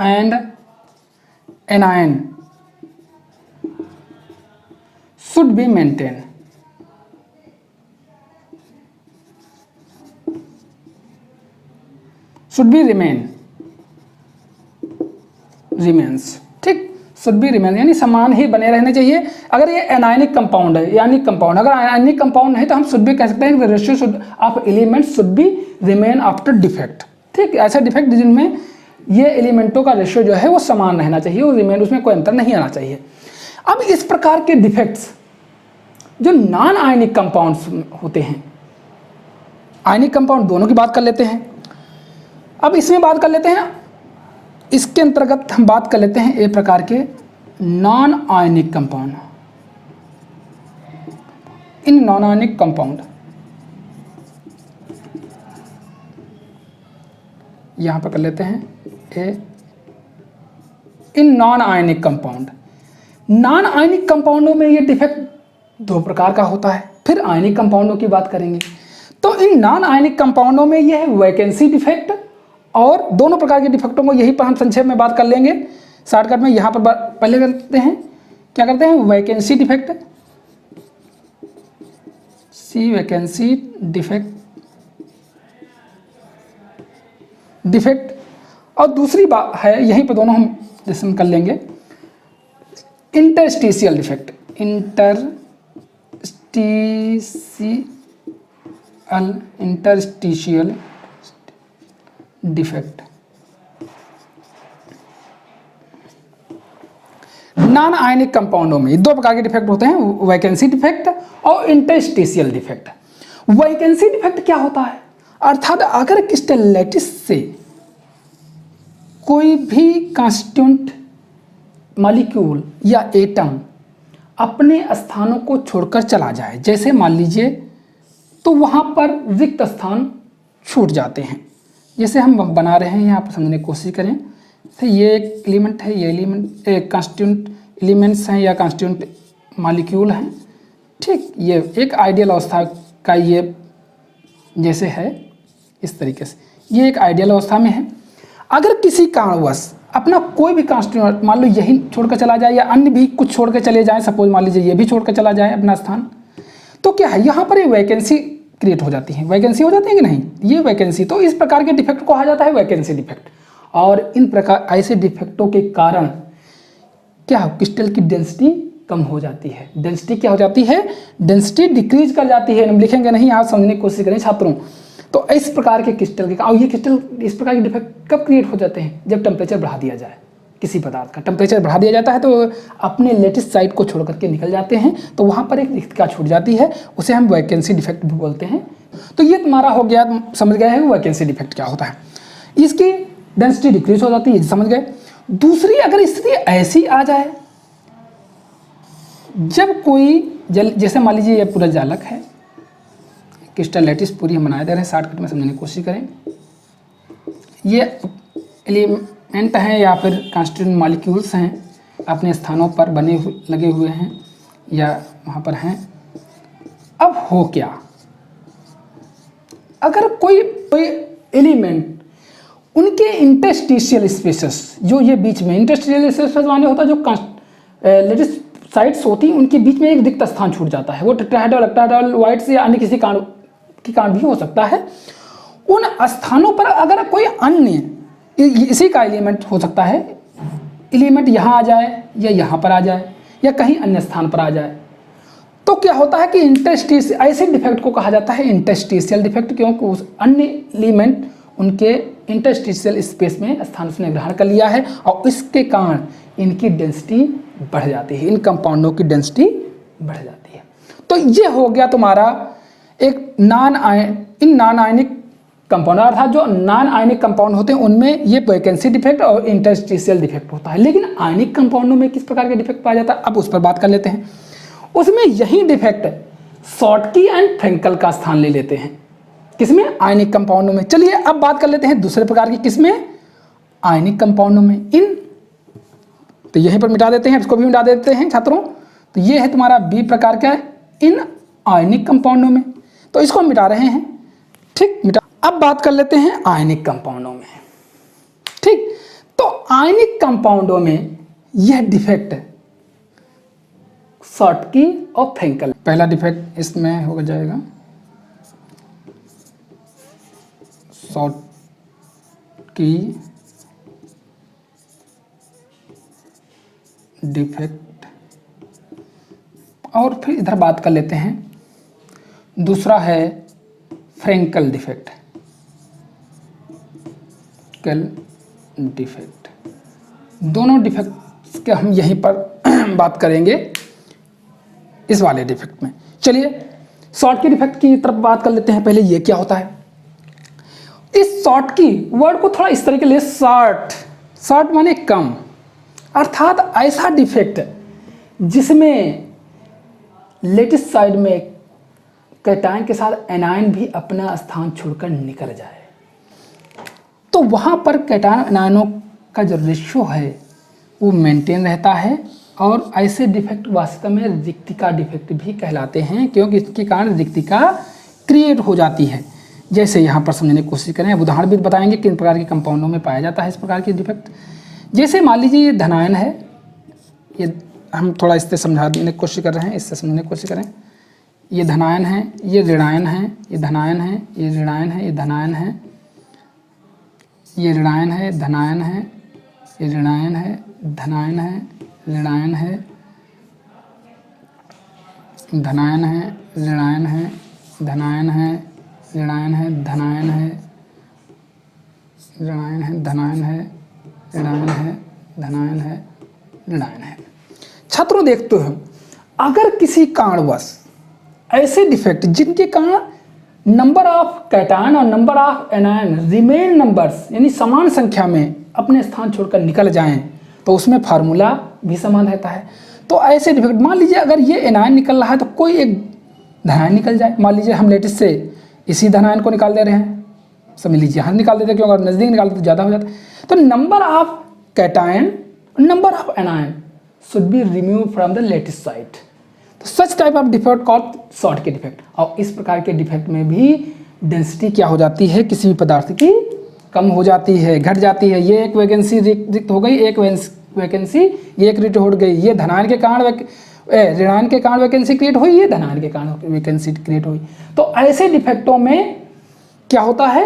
and anion should be maintained. Should be remains, ठीक, शुड बी रिमेन यानी समान ही बने रहने चाहिए। अगर ये एनायनिक कंपाउंड है, यानिक कंपाउंड, अगर आयनिक कंपाउंड नहीं तो हम शुड बी कह सकते हैं कि ratio should of element should be remain after defect, ठीक। ऐसे डिफेक्ट जिनमें ये एलिमेंटों का रेशियो जो है वो समान रहना चाहिए, वो रिमेन, उसमें कोई अंतर नहीं आना चाहिए। अब इस प्रकार के डिफेक्ट्स जो नॉन आयनिक कंपाउंड्स होते हैं, आयनिक कंपाउंड दोनों की बात कर लेते हैं। अब इसमें बात कर लेते हैं, इसके अंतर्गत हम बात कर लेते हैं एक प्रकार के नॉन आयनिक कंपाउंड। इन नॉन आयनिक कंपाउंड यहां पर कर लेते हैं इन non ionic compound. Non ionic कंपाउंडों में ये डिफेक्ट दो प्रकार का होता है, फिर आयनिक कंपाउंडों की बात करेंगे। तो इन नॉन आयनिक कंपाउंडों में यह है वैकेंसी डिफेक्ट, और दोनों प्रकार के डिफेक्टों को यही पर हम संक्षेप में बात कर लेंगे शॉर्टकट में। यहाँ पर पहले करते हैं, क्या करते हैं, वैकेंसी डिफेक्ट, वैकेंसी डिफेक्ट, और दूसरी बात है यहीं पर दोनों हम डिस्कस कर लेंगे, interstitial defect, interstitial defect. Non ionic कंपाउंडों में दो प्रकार के डिफेक्ट होते हैं, वैकेंसी डिफेक्ट और इंटरस्टिशियल डिफेक्ट। वैकेंसी डिफेक्ट क्या होता है, अर्थात अगर क्रिस्टल लैटिस से कोई भी कांस्टिट्यूएंट मॉलिक्यूल या एटम अपने स्थानों को छोड़कर चला जाए, जैसे मान लीजिए, तो वहां पर रिक्त स्थान छूट जाते हैं। जैसे हम बना रहे हैं, यहाँ पर समझने की कोशिश करें, तो ये एक एलिमेंट है, ये एलिमेंट एक कांस्टिट्यूएंट एलिमेंट्स हैं या कांस्टिट्यूएंट मॉलिक्यूल हैं, ठीक। ये एक आइडियल अवस्था का ये जैसे है, इस तरीके से ये एक आइडियल अवस्था में है। अगर किसी कारणवश अपना कोई भी कांस्टिट्यूएंट मान लो यही छोड़कर चला जाए या अन्य भी कुछ छोड़ कर चले जाए, सपोज मान लीजिए ये भी छोड़कर चला जाए अपना स्थान, तो क्या है, यहाँ पर ये वैकेंसी क्रिएट हो जाती है, वैकेंसी हो जाती है कि नहीं, ये वैकेंसी। तो इस प्रकार के डिफेक्ट को कहा जाता है वैकेंसी डिफेक्ट। और इन प्रकार ऐसे डिफेक्टों के कारण क्या क्रिस्टल की डेंसिटी कम हो जाती है। डेंसिटी क्या हो जाती है, डेंसिटी डिक्रीज कर जाती है। हम लिखेंगे नहीं, आप समझने की कोशिश करें छात्रों। तो इस प्रकार के क्रिस्टल के, और ये क्रिस्टल इस प्रकार के डिफेक्ट कब क्रिएट हो जाते हैं, जब टेम्परेचर बढ़ा दिया जाए, किसी पदार्थ का टेम्परेचर बढ़ा दिया जाता है तो अपने लेटेस्ट साइड को छोड़ करके निकल जाते हैं, तो वहाँ पर एक रिक्तता छूट जाती है, उसे हम वैकेंसी डिफेक्ट भी बोलते हैं। तो ये तुम्हारा हो गया, तुम समझ गए हैं वैकेंसी डिफेक्ट क्या होता है। इसकी डेंसिटी डिक्रीज हो जाती है, समझ गए। दूसरी अगर स्थिति ऐसी आ जाए जब कोई जैसे मान लीजिए ये पूरा जालक है, क्रिस्टल लैटिस पूरी हम बना दे रहे हैं, शॉर्टकट में समझने की कोशिश करें। ये एलिमेंट हैं या फिर कांस्टिट्यूएंट मॉलिक्यूल्स हैं, अपने स्थानों पर बने लगे हुए हैं या वहाँ पर हैं। अब हो क्या, अगर कोई एलिमेंट उनके इंटरस्टिशियल स्पेसेस, जो ये बीच में इंटरस्टिशियल स्पेसेस माने होता है जो लेटिस साइट्स होती हैं, उनके बीच में एक रिक्त स्थान छूट जाता है, वो टेट्राहेड्रल, ऑक्टाहेड्रल, वाइट्स या अन्य किसी कारण भी हो सकता है। उन स्थानों पर अगर कोई अन्य इसी का एलिमेंट हो सकता है, एलिमेंट यहाँ आ जाए या यहाँ पर आ जाए या कहीं अन्य स्थान पर आ जाए, तो क्या होता है कि इंटरस्टिशियल, ऐसे डिफेक्ट को कहा जाता है इंटरस्टिशियल डिफेक्ट, क्योंकि उस अन्य एलिमेंट उनके इंटरस्टिशियल स्पेस में स्थान उसने ग्रहण कर लिया है और इसके कारण इनकी डेंसिटी बढ़ जाती है, इन कंपाउंडों की डेंसिटी बढ़ जाती है। तो ये हो गया तुम्हारा एक नॉन आयनिक कंपाउंड, अर्थात जो नॉन आयनिक कंपाउंड होते हैं उनमें ये वैकेंसी डिफेक्ट और इंटरस्टिशियल डिफेक्ट होता है। लेकिन आयनिक कंपाउंडों में किस प्रकार के डिफेक्ट पाया जाता है, अब उस पर बात कर लेते हैं। उसमें यही डिफेक्ट शॉटकी एंड फ्रेंकल का स्थान ले लेते हैं। किसमें? आयनिक कंपाउंडों में। चलिए अब बात कर लेते हैं दूसरे प्रकार की, किसमें? आयनिक कंपाउंडों में। इन, तो यहीं पर मिटा देते हैं, इसको भी मिटा देते हैं छात्रों। तो ये है तुम्हारा बी प्रकार का, इन आयनिक कंपाउंडों में, तो इसको हम मिटा रहे हैं। ठीक, मिटा। अब बात कर लेते हैं आयनिक कंपाउंडों में। ठीक, तो आयनिक कंपाउंडों में यह डिफेक्ट शॉर्टकी और फ्रेंकल, पहला डिफेक्ट इसमें हो जाएगा शॉर्टकी डिफेक्ट, और फिर इधर बात कर लेते हैं दूसरा है फ्रेंकल डिफेक्ट। कल डिफेक्ट, दोनों डिफेक्ट के हम यहीं पर बात करेंगे इस वाले डिफेक्ट में। चलिए शॉर्टकी डिफेक्ट की तरफ बात कर लेते हैं। पहले ये क्या होता है? इस शॉर्टकी वर्ड को थोड़ा इस तरीके ले, शॉर्ट, शॉर्ट माने कम, अर्थात ऐसा डिफेक्ट जिसमें लेटिस साइड में कैटायन के साथ एनायन भी अपना स्थान छोड़कर निकल जाए, तो वहाँ पर कैटायन एनायनों का जो रेशियो है वो मेंटेन रहता है, और ऐसे डिफेक्ट वास्तव में रिक्तिका डिफेक्ट भी कहलाते हैं, क्योंकि इसके कारण रिक्तिका क्रिएट हो जाती है। जैसे यहाँ पर समझने की कोशिश करें, अब उदाहरण भी बताएंगे किन प्रकार के कंपाउंडों में पाया जाता है इस प्रकार की डिफेक्ट। जैसे मान लीजिए ये धनायन है, ये हम थोड़ा इससे समझाने की कोशिश कर रहे हैं, इससे समझने की कोशिश करें। ये धनायन है, ये ऋणायन है, ये धनायन है, ये ऋणायन है, ये धनायन है, ये ऋणायन है, धनायन है, ये ऋणायन है, धनायन है, ऋणायन है, धनायन है, ऋणायन है, धनायन है, ऋणायन है, धनायन है, ऋणायन है, धनायन है, ऋणायन है, धनायन है, ऋणायन है। छात्रों देखते हो, अगर किसी कारणवश ऐसे डिफेक्ट जिनके कारण नंबर ऑफ कैटायन और number of anion remain numbers, यानी समान संख्या में अपने स्थान छोड़कर निकल जाएं, तो उसमें फार्मूला भी समान रहता है। तो ऐसे डिफेक्ट, मान लीजिए अगर ये एनायन निकल रहा है तो कोई एक धनायन निकल जाए। मान लीजिए हम लेटिस से इसी धनायन को निकाल दे रहे हैं, समझ लीजिए हम निकाल देते हैं, क्योंकि अगर नज़दीक निकालते तो ज़्यादा हो जाता है। तो number of cation, number of anion should be remove from the lattice site. तो such type of defect called Schottky defect. और इस प्रकार के डिफेक्ट में भी डेंसिटी क्या हो जाती है, किसी भी पदार्थ की कम हो जाती है, घट जाती है। ये एक वैकेंसी रिक्त हो गई, एक वैकेंसी ये एक रिक्त हो गई, ये धनायन के कारण ऋणायन के कारण वैकेंसी क्रिएट हुई, ये धनायन के कारण वैकेंसी क्रिएट हुई। तो ऐसे डिफेक्टों में क्या होता है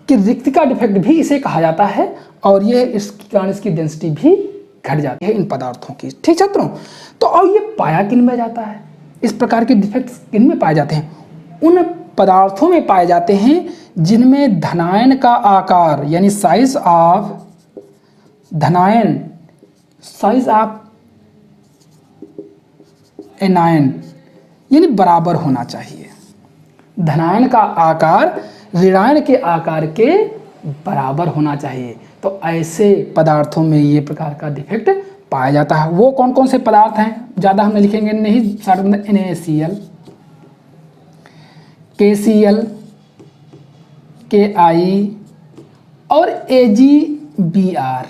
कि रिक्तिका डिफेक्ट भी इसे कहा जाता है, और ये इसके कारण इसकी डेंसिटी भी घट जाती है इन पदार्थों की। ठीक छात्रों, तो अब ये पाया किन में जाता है? इस प्रकार के डिफेक्ट्स किन में पाए जाते हैं? उन पदार्थों में पाए जाते हैं जिनमें धनायन का आकार, यानी साइज ऑफ धनायन, साइज ऑफ एनायन, यानी बराबर होना चाहिए। धनायन का आकार ऋणायन के आकार के बराबर होना चाहिए। तो ऐसे पदार्थों में ये प्रकार का डिफेक्ट पाया जाता है। वो कौन कौन से पदार्थ हैं, ज़्यादा हमने लिखेंगे नहीं, NaCl, KCl, Ki और AgBr,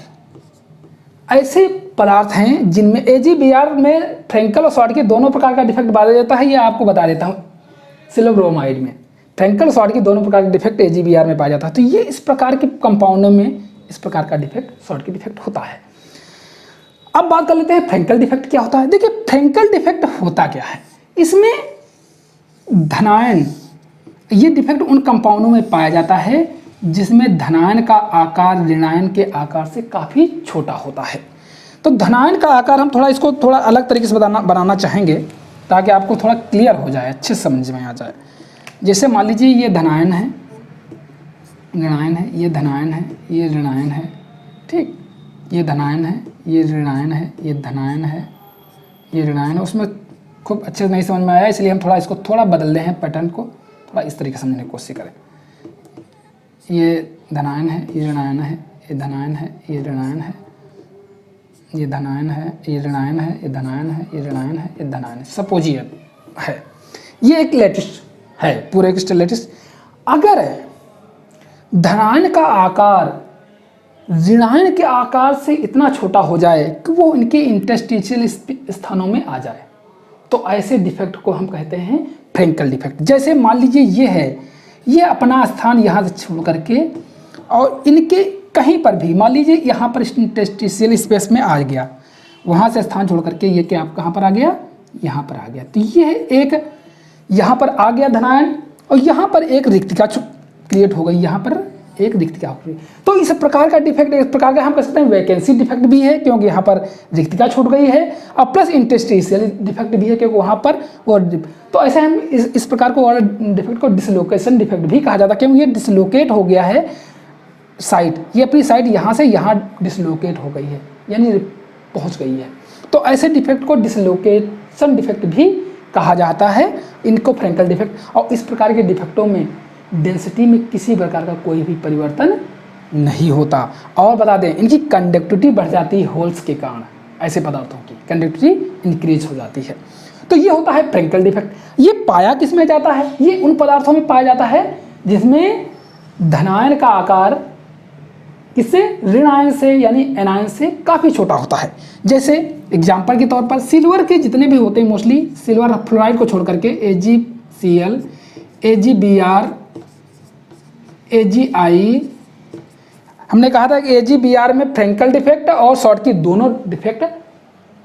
ऐसे पदार्थ हैं जिनमें AgBr में फ्रेंकल और शॉर्टकी दोनों प्रकार का डिफेक्ट पाया जाता है। ये आपको बता देता हूँ, सिलोब्रोमाइड में फ्रेंकल और शॉर्टकी दोनों प्रकार के डिफेक्ट AgBr में पाया जाता है। तो ये इस प्रकार के कंपाउंडों में इस प्रकार का डिफेक्ट शॉर्टकी डिफेक्ट होता है। अब बात कर लेते हैं फ्रेंकल डिफेक्ट क्या होता है। देखिए फ्रेंकल डिफेक्ट होता क्या है, इसमें धनायन, ये डिफेक्ट उन कंपाउंडों में पाया जाता है जिसमें धनायन का आकार ऋणायन के आकार से काफ़ी छोटा होता है। तो धनायन का आकार हम थोड़ा इसको थोड़ा अलग तरीके से बनाना चाहेंगे ताकि आपको थोड़ा क्लियर हो जाए, अच्छे समझ में आ जाए। जैसे मान लीजिए ये धनायन है, ऋणायन है, ये धनायन है, ये ऋणायन है, ठीक, ये धनायन है, ये ऋणायन है, ये धनायन है, ये ऋणायन है। उसमें खूब अच्छे से नहीं समझ में आया, इसलिए हम थोड़ा इसको थोड़ा बदल दें, पैटर्न को थोड़ा इस तरीके से समझने की कोशिश करें। ये धनायन है, ये ऋणायन है, ये धनायन है, ये ऋणायन है, ये धनायन है, ये ऋणायन है, ये धनायन है, ये ऋणायन है, ये धनायन है। सपोज ये है, ये एक लेटिस है, पूरे क्रिस्टल लेटिस। अगर धनायन का आकार ऋणायन के आकार से इतना छोटा हो जाए कि वो इनके इंटरस्टिशियल स्थानों में आ जाए, तो ऐसे डिफेक्ट को हम कहते हैं फ्रेंकल डिफेक्ट। जैसे मान लीजिए ये है, ये अपना स्थान यहाँ से छोड़ करके और इनके कहीं पर भी मान लीजिए यहाँ पर इंटरस्टिशियल स्पेस में आ गया, वहाँ से स्थान छोड़ करके ये क्या आप कहाँ पर आ गया, यहाँ पर आ गया। तो ये एक यहाँ पर आ गया धनायन और यहाँ पर एक रिक्तिका क्रिएट हो गई, यहाँ पर एक रिक्तिका हो गई। तो इस प्रकार का डिफेक्ट, इस प्रकार का हम कह सकते हैं वैकेंसी डिफेक्ट भी है क्योंकि यहाँ पर रिक्तिका छूट गई है, और प्लस इंटरस्टिशियल डिफेक्ट भी है क्योंकि वहाँ पर वो। तो ऐसे हम इस प्रकार को और डिफेक्ट को डिसलोकेशन डिफेक्ट भी कहा जाता है क्योंकि ये डिसलोकेट हो गया है साइड, ये अपनी साइड यहाँ से यहाँ डिसलोकेट हो गई है, यानी पहुँच गई है। तो ऐसे डिफेक्ट को डिसलोकेशन डिफेक्ट भी कहा जाता है, इनको फ्रेंकल डिफेक्ट। और इस प्रकार के डिफेक्टों में डेंसिटी में किसी प्रकार का कोई भी परिवर्तन नहीं होता। और बता दें इनकी कंडक्टिविटी बढ़ जाती है होल्स के कारण, ऐसे पदार्थों की कंडक्टिविटी इंक्रीज हो जाती है। तो ये होता है फ्रेंकल डिफेक्ट। ये पाया किस में जाता है, ये उन पदार्थों में पाया जाता है जिसमें धनायन का आकार किससे, ऋणायन से यानी एनायन से काफ़ी छोटा होता है। जैसे एग्जाम्पल के तौर पर सिल्वर के जितने भी होते हैं, मोस्टली सिल्वर फ्लोराइड को छोड़ करके AgCl, AgBr, AgI, हमने कहा था कि AgBr में फ्रेंकल डिफेक्ट और शॉर्ट की दोनों डिफेक्ट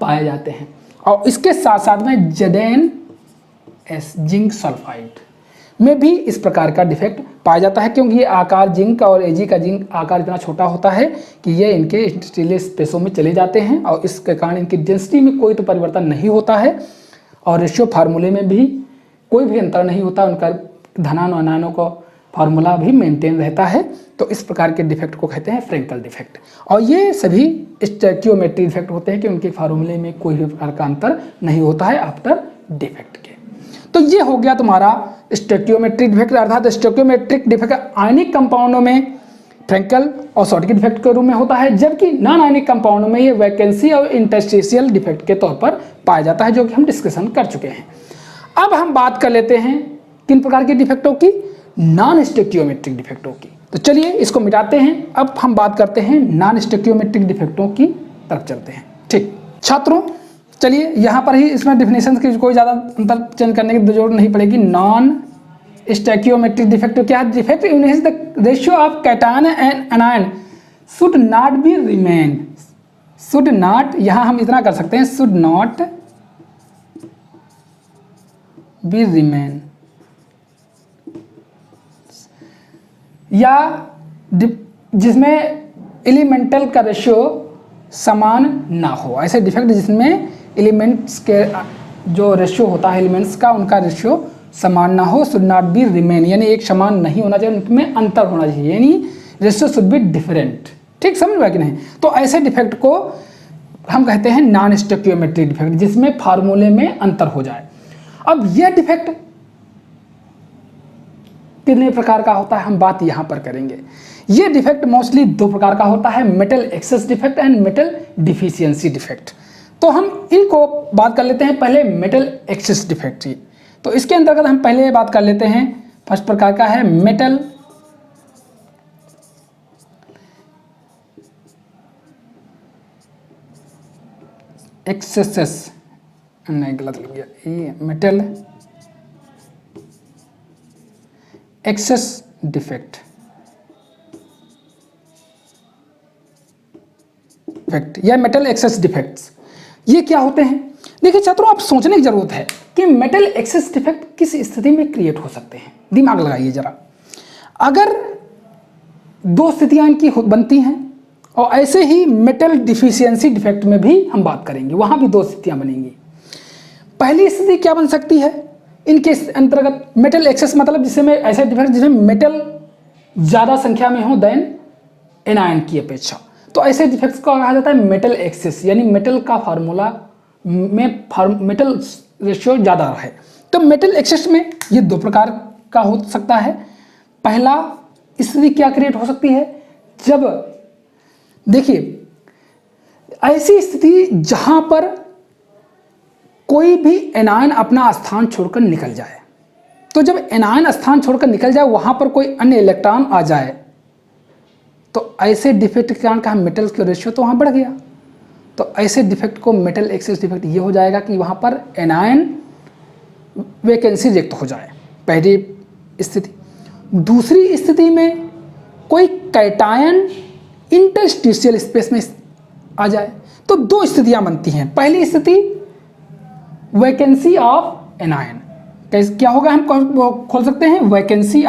पाए जाते हैं। और इसके साथ साथ में ZnS जिंक सल्फाइड में भी इस प्रकार का डिफेक्ट पाया जाता है क्योंकि ये आकार जिंक और Ag का जिंक आकार इतना छोटा होता है कि ये इनके इंटरस्टिशियल स्पेसों में चले जाते हैं और इसके कारण इनकी डेंसिटी में कोई तो परिवर्तन नहीं होता है और रेशियो फार्मूले में भी कोई भी अंतर नहीं होता, उनका धनायन और अनायनों का फार्मूला भी मेंटेन रहता है। तो इस प्रकार के डिफेक्ट को कहते हैं फ्रेंकल डिफेक्ट। और ये सभी स्टोइकियोमेट्री डिफेक्ट होते हैं कि उनके फार्मूले में कोई भी प्रकार का अंतर नहीं होता है आफ्टर डिफेक्ट के। तो ये हो गया तुम्हारा स्टोइकियोमेट्रिक डिफेक्ट, अर्थात स्टोइकियोमेट्रिक डिफेक्ट आयनिक कंपाउंडों में फ्रेंकल और शॉर्टकी डिफेक्ट के रूप में होता है, जबकि नॉन आयनिक कंपाउंडों में ये वैकेंसी और इंटरस्टिशियल डिफेक्ट के तौर पर पाया जाता है, जो कि हम डिस्कशन कर चुके हैं। अब हम बात कर लेते हैं किन प्रकार के डिफेक्टों की, नॉन स्टोइकियोमेट्रिक डिफेक्टों की। तो चलिए इसको मिटाते हैं, अब हम बात करते हैं नॉन स्टोइकियोमेट्रिक डिफेक्टों की तरफ चलते हैं। ठीक छात्रों, चलिए यहाँ पर ही इसमें डिफिनेशन की कोई ज़्यादा अंतर चयन करने की जरूरत नहीं पड़ेगी। नॉन स्टोइकियोमेट्रिक डिफेक्ट क्या है, defect in which the ratio of cation and anion should not be remain, should not, यहाँ हम इतना कर सकते हैं, शुड नॉट बी रिमेन, या जिसमें एलिमेंटल का रेशियो समान ना हो। ऐसे डिफेक्ट जिसमें एलिमेंट्स के जो रेशियो होता है एलिमेंट्स का, उनका रेशियो समान ना हो, शुड नॉट बी रिमेन, यानी एक समान नहीं होना चाहिए, उनमें अंतर होना चाहिए, यानी रेशियो शुड बी डिफरेंट। ठीक समझ में कि नहीं। तो ऐसे डिफेक्ट को हम कहते हैं नॉन स्टोइकियोमेट्रिक डिफेक्ट, जिसमें फार्मूले में अंतर हो जाए। अब यह डिफेक्ट कितने प्रकार का होता है, हम बात यहाँ पर करेंगे। ये डिफेक्ट मोस्टली दो प्रकार का होता है, metal excess defect and metal deficiency defect. तो हम इनको बात कर लेते हैं पहले मेटल एक्सेस डिफेक्ट की। तो इसके अंतर्गत हम पहले बात कर लेते हैं, फर्स्ट प्रकार का है मेटल एक्सेसेस, नहीं गलत लग गया, ये मेटल एक्सेस डिफेक्ट या मेटल एक्सेस डिफेक्ट्स, ये क्या होते हैं। देखिए छात्रों, आप सोचने की जरूरत है कि मेटल एक्सेस डिफेक्ट किस स्थिति में क्रिएट हो सकते हैं। दिमाग लगाइए जरा। अगर दो स्थितियां इनकी बनती हैं, और ऐसे ही मेटल डिफिशियंसी डिफेक्ट में भी हम बात करेंगे, वहां भी दो स्थितियां बनेंगी। पहली स्थिति क्या बन सकती है इनके अंतर्गत, मेटल एक्सेस मतलब जिसमें ऐसे डिफेक्ट जिसमें मेटल ज़्यादा संख्या में हो देन एनायन की अपेक्षा, तो ऐसे डिफेक्ट्स को कहा जाता है मेटल एक्सेस, यानी मेटल का फार्मूला में मेटल रेशियो ज़्यादा है। तो मेटल एक्सेस में ये दो प्रकार का हो सकता है। पहला स्थिति क्या क्रिएट हो सकती है, जब देखिए ऐसी स्थिति जहां पर कोई भी एनायन अपना स्थान छोड़कर निकल जाए, तो जब एनायन स्थान छोड़कर निकल जाए, वहां पर कोई अन्य इलेक्ट्रॉन आ जाए, तो ऐसे डिफेक्ट के कारण का मेटल का रेशियो तो वहां बढ़ गया। तो ऐसे डिफेक्ट को मेटल एक्सेस डिफेक्ट ये हो जाएगा कि वहां पर एनायन वैकेंसी रिजेक्ट हो जाए, पहली स्थिति। दूसरी स्थिति में कोई कैटायन इंटरस्टिशियल स्पेस में आ जाए, तो दो स्थितियां बनती हैं। पहली स्थिति वैकेंसी ऑफ एनायन, कैसे क्या होगा हम खोल सकते हैं, वैकेंसी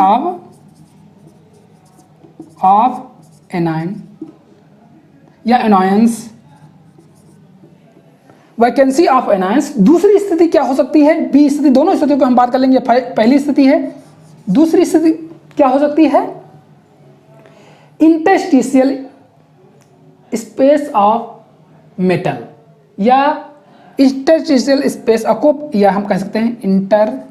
ऑफ एनायन या एनायंस, वैकेंसी ऑफ एनायंस। दूसरी स्थिति क्या हो सकती है, बी स्थिति, दोनों स्थितियों को हम बात कर लेंगे। पहली स्थिति है, दूसरी स्थिति क्या हो सकती है, इंटरस्टिशियल स्पेस ऑफ मेटल या इंटरस्टिशियल स्पेस ऑफ, या हम कह सकते हैं interstitial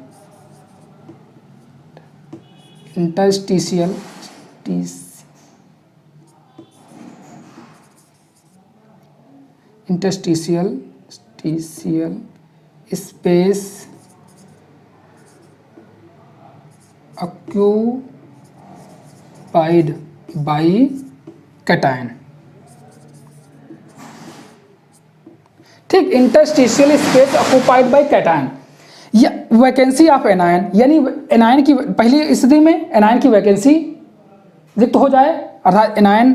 space occupied by cation. ठीक, interstitial space occupied by cation या वैकेंसी ऑफ एनायन, यानी एनायन की पहली स्थिति में एनायन की वैकेंसी रिक्त हो जाए, अर्थात एनायन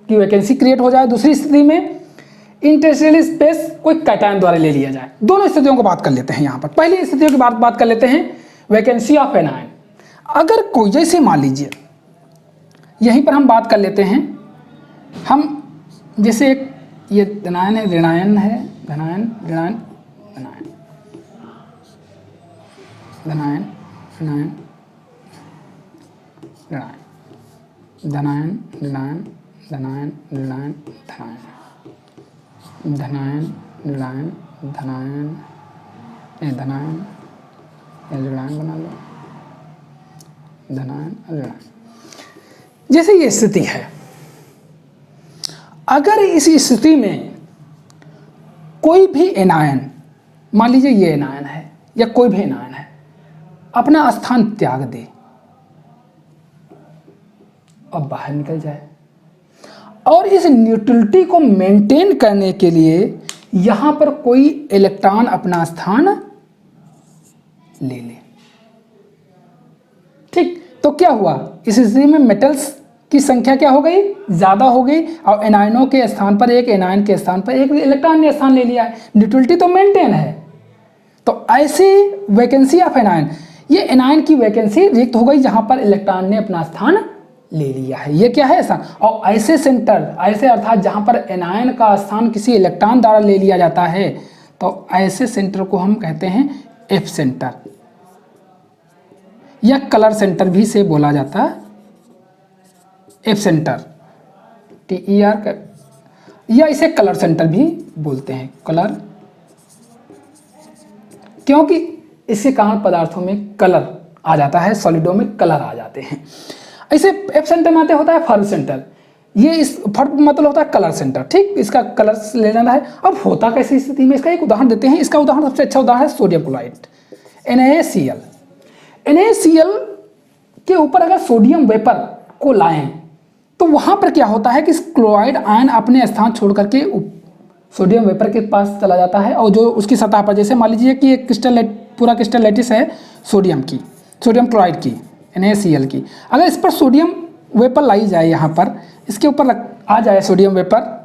की वैकेंसी क्रिएट हो जाए। दूसरी स्थिति में इंटरस्टिशियल स्पेस कोई कैटायन द्वारा ले लिया जाए। दोनों स्थितियों को बात कर लेते हैं यहाँ पर। पहली स्थितियों की बात कर लेते हैं, वैकेंसी ऑफ एनायन। अगर कोई, जैसे मान लीजिए यहीं पर हम बात कर लेते हैं, हम जैसे एक ये धनायन है, ऋणायन है, धनायन ऋणायन धनायन धनायन ऋणायन ऋणायन धनायन ऋणायन धनायन ऋणायन धनायन धनायन ऋणायन धनायन धनायन ऋणायन बना लो, धनायन ऋणायन। जैसे ये स्थिति है, अगर इस स्थिति में कोई भी एनायन, मान लीजिए ये एनायन है या कोई भी एनायन है, अपना स्थान त्याग दे और बाहर निकल जाए, और इस न्यूट्रलिटी को मेंटेन करने के लिए यहां पर कोई इलेक्ट्रॉन अपना स्थान ले ले, ठीक, तो क्या हुआ, इस स्थिति में मेटल्स की संख्या क्या हो गई, ज्यादा हो गई, और एनायनों के स्थान पर एक, एनायन के स्थान पर एक इलेक्ट्रॉन ने स्थान ले लिया है, न्यूट्रलिटी तो मेंटेन है। तो ऐसे वैकेंसी ऑफ एनायन, ये एनायन की वैकेंसी रिक्त हो गई जहां पर इलेक्ट्रॉन ने अपना स्थान ले लिया है, ये क्या है स्थान। और ऐसे सेंटर, ऐसे अर्थात जहां पर एनायन का स्थान किसी इलेक्ट्रॉन द्वारा ले लिया जाता है, तो ऐसे सेंटर को हम कहते हैं एफ सेंटर, या कलर सेंटर भी से बोला जाता है, एफ सेंटर, TER, या इसे कलर सेंटर भी बोलते हैं, कलर, क्योंकि इसके कारण पदार्थों में कलर आ जाता है, सॉलिडों में कलर आ जाते हैं। ऐसे एफ सेंटर में आते होता है फर्व सेंटर, ये इस फर्व मतलब होता है कलर सेंटर, ठीक, इसका कलर ले लेना है। अब होता कैसी स्थिति में, इसका एक उदाहरण देते हैं। इसका उदाहरण सबसे अच्छा उदाहरण है सोडियम क्लोराइड, NaCl। NaCl के ऊपर अगर सोडियम वेपर को लाएं तो वहां पर क्या होता है कि क्लोराइड आयन अपने स्थान छोड़ करके सोडियम वेपर के पास चला जाता है, और जो उसकी सतह पर, जैसे मान लीजिए कि एक पूरा क्रिस्टल लैटिस है सोडियम की, सोडियम क्लोराइड की, NaCl की, अगर इस पर सोडियम वेपर लाई जाए, यहाँ पर इसके ऊपर आ जाए सोडियम वेपर,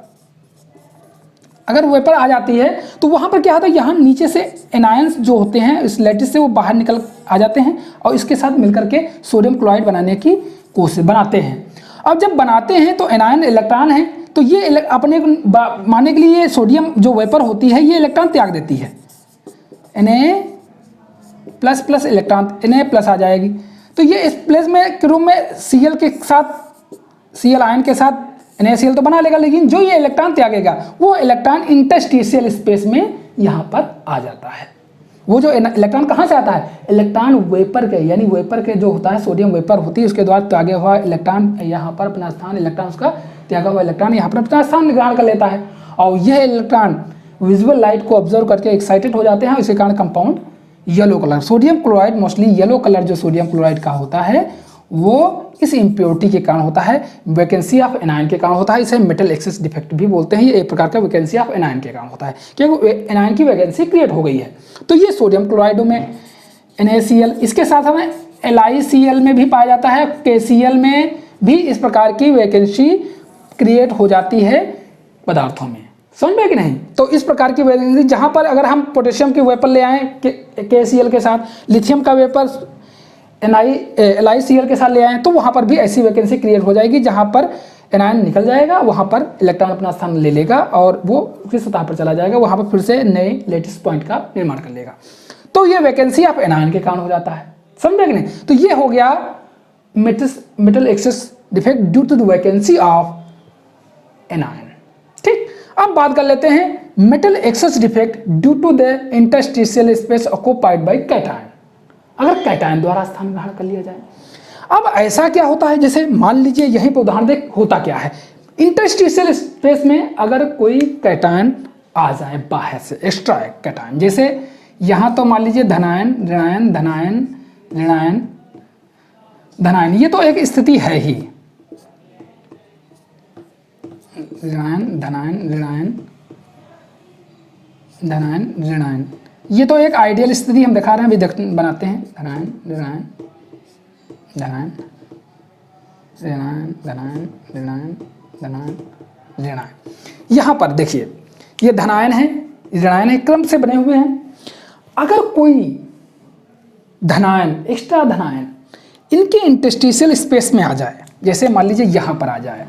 अगर वेपर आ जाती है तो वहाँ पर क्या होता है, यहाँ नीचे से एनायंस जो होते हैं इस लैटिस से वो बाहर निकल आ जाते हैं, और इसके साथ मिलकर के सोडियम क्लोराइड बनाने की कोशिश बनाते हैं। अब जब बनाते हैं तो एनायन इलेक्ट्रॉन है, तो ये अपने मानने के लिए ये सोडियम जो वेपर होती है ये इलेक्ट्रॉन त्याग देती है, Na++ इलेक्ट्रॉन Na+ आ जाएगी, तो ये इस प्लेस में के रूप में Cl के साथ, Cl आयन के साथ NaCl तो बना लेगा, लेकिन जो ये इलेक्ट्रॉन त्यागेगा वो इलेक्ट्रॉन इंटरस्टिशियल स्पेस में यहाँ पर आ जाता है। वो जो इलेक्ट्रॉन कहाँ से आता है, इलेक्ट्रॉन वेपर के, यानी वेपर के जो होता है सोडियम वेपर होती है उसके द्वारा त्यागा हुआ इलेक्ट्रॉन यहाँ पर अपना स्थान, इलेक्ट्रॉन उसका त्यागा हुआ इलेक्ट्रॉन यहाँ पर अपना स्थान ग्रहण कर लेता है, और यह इलेक्ट्रॉन विजुअल लाइट को ऑब्जर्व करके एक्साइटेड हो जाते हैं, इसके कारण compound yellow colour, sodium chloride mostly yellow colour जो सोडियम क्लोराइड का होता है वो इस इम्प्योरिटी के कारण होता है, वैकेंसी ऑफ एनायन के कारण होता है। इसे मेटल एक्सेस डिफेक्ट भी बोलते हैं। ये एक प्रकार का वैकेंसी ऑफ एनायन के कारण होता है, क्योंकि एनायन की वैकेंसी क्रिएट हो गई है। तो ये सोडियम क्लोराइड में NaCl, इसके साथ हमें LiCl में भी पाया जाता है, KCl में भी इस प्रकार की वैकेंसी क्रिएट हो जाती है पदार्थों में, समझ में कि नहीं। तो इस प्रकार की वैकेंसी, जहाँ पर अगर हम पोटेशियम की वेपर ले आएँ KCl के साथ, लिथियम का वेपर LiCl के साथ ले आएँ, तो वहाँ पर भी ऐसी वैकेंसी क्रिएट हो जाएगी जहाँ पर एनायन निकल जाएगा, वहाँ पर इलेक्ट्रॉन अपना स्थान ले लेगा और वो उसकी सतह पर चला जाएगा, वहाँ पर फिर से नए लेटिस पॉइंट का निर्माण कर लेगा। तो ये वैकेंसी ऑफ एनायन के कारण हो जाता है, समझे कि नहीं। तो ये हो गया metal excess defect due to the vacancy of anion. ठीक, अब बात कर लेते हैं metal excess defect due to the interstitial space occupied by cation, अगर कैटायन द्वारा स्थान ग्रहण कर लिया जाए। अब ऐसा क्या होता है, जैसे मान लीजिए यहीं पर उदाहरण देख, होता क्या है, इंटरस्टिशियल स्पेस में अगर कोई कैटायन आ जाए बाहर से, एक्स्ट्रा कैटायन, जैसे यहाँ तो मान लीजिए धनायन ऋणायन धनायन ऋणायन धनायन, ये तो एक स्थिति है ही, ऋणायन धनायन ऋणायन धनायन ऋणायन, ये तो एक आइडियल स्थिति हम दिखा रहे हैं, अभी बनाते हैं, धनायन ऋणायन धनायन ऋणायन धनायन ऋणायन धनायन ऋणायन। यहाँ पर देखिए ये धनायन है, ऋणायन है, क्रम से बने हुए हैं। अगर कोई धनायन, एक्स्ट्रा धनायन इनके इंटरस्टिशियल स्पेस में आ जाए, जैसे मान लीजिए यहाँ पर आ जाए,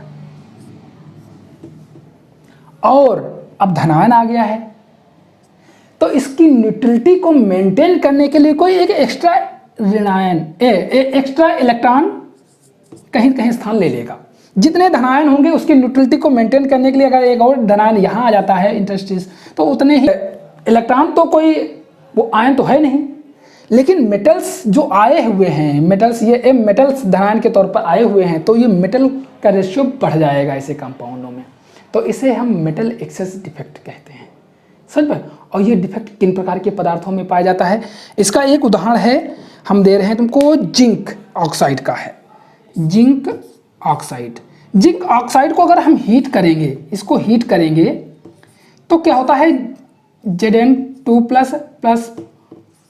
और अब धनायन आ गया है, तो इसकी न्यूट्रलिटी को मेंटेन करने के लिए कोई एक एक्स्ट्रा ऋणायन एक्स्ट्रा इलेक्ट्रॉन कहीं कहीं स्थान ले लेगा। जितने धनायन होंगे उसकी न्यूट्रलिटी को मेंटेन करने के लिए अगर एक और धनायन यहाँ आ जाता है इंटरस्टिस, तो उतने ही इलेक्ट्रॉन, तो कोई वो आयन तो है नहीं, लेकिन मेटल्स जो आए हुए हैं, मेटल्स ये मेटल्स धनायन के तौर पर आए हुए हैं, तो ये मेटल का रेशियो बढ़ जाएगा ऐसे कंपाउंडों में, तो इसे हम मेटल एक्सेस डिफेक्ट कहते हैं, समझ में। और ये डिफेक्ट किन प्रकार के पदार्थों में पाया जाता है, इसका एक उदाहरण है, हम दे रहे हैं तुमको, जिंक ऑक्साइड का है। जिंक ऑक्साइड, जिंक ऑक्साइड को अगर हम हीट करेंगे, इसको हीट करेंगे तो क्या होता है, Zn2 प्लस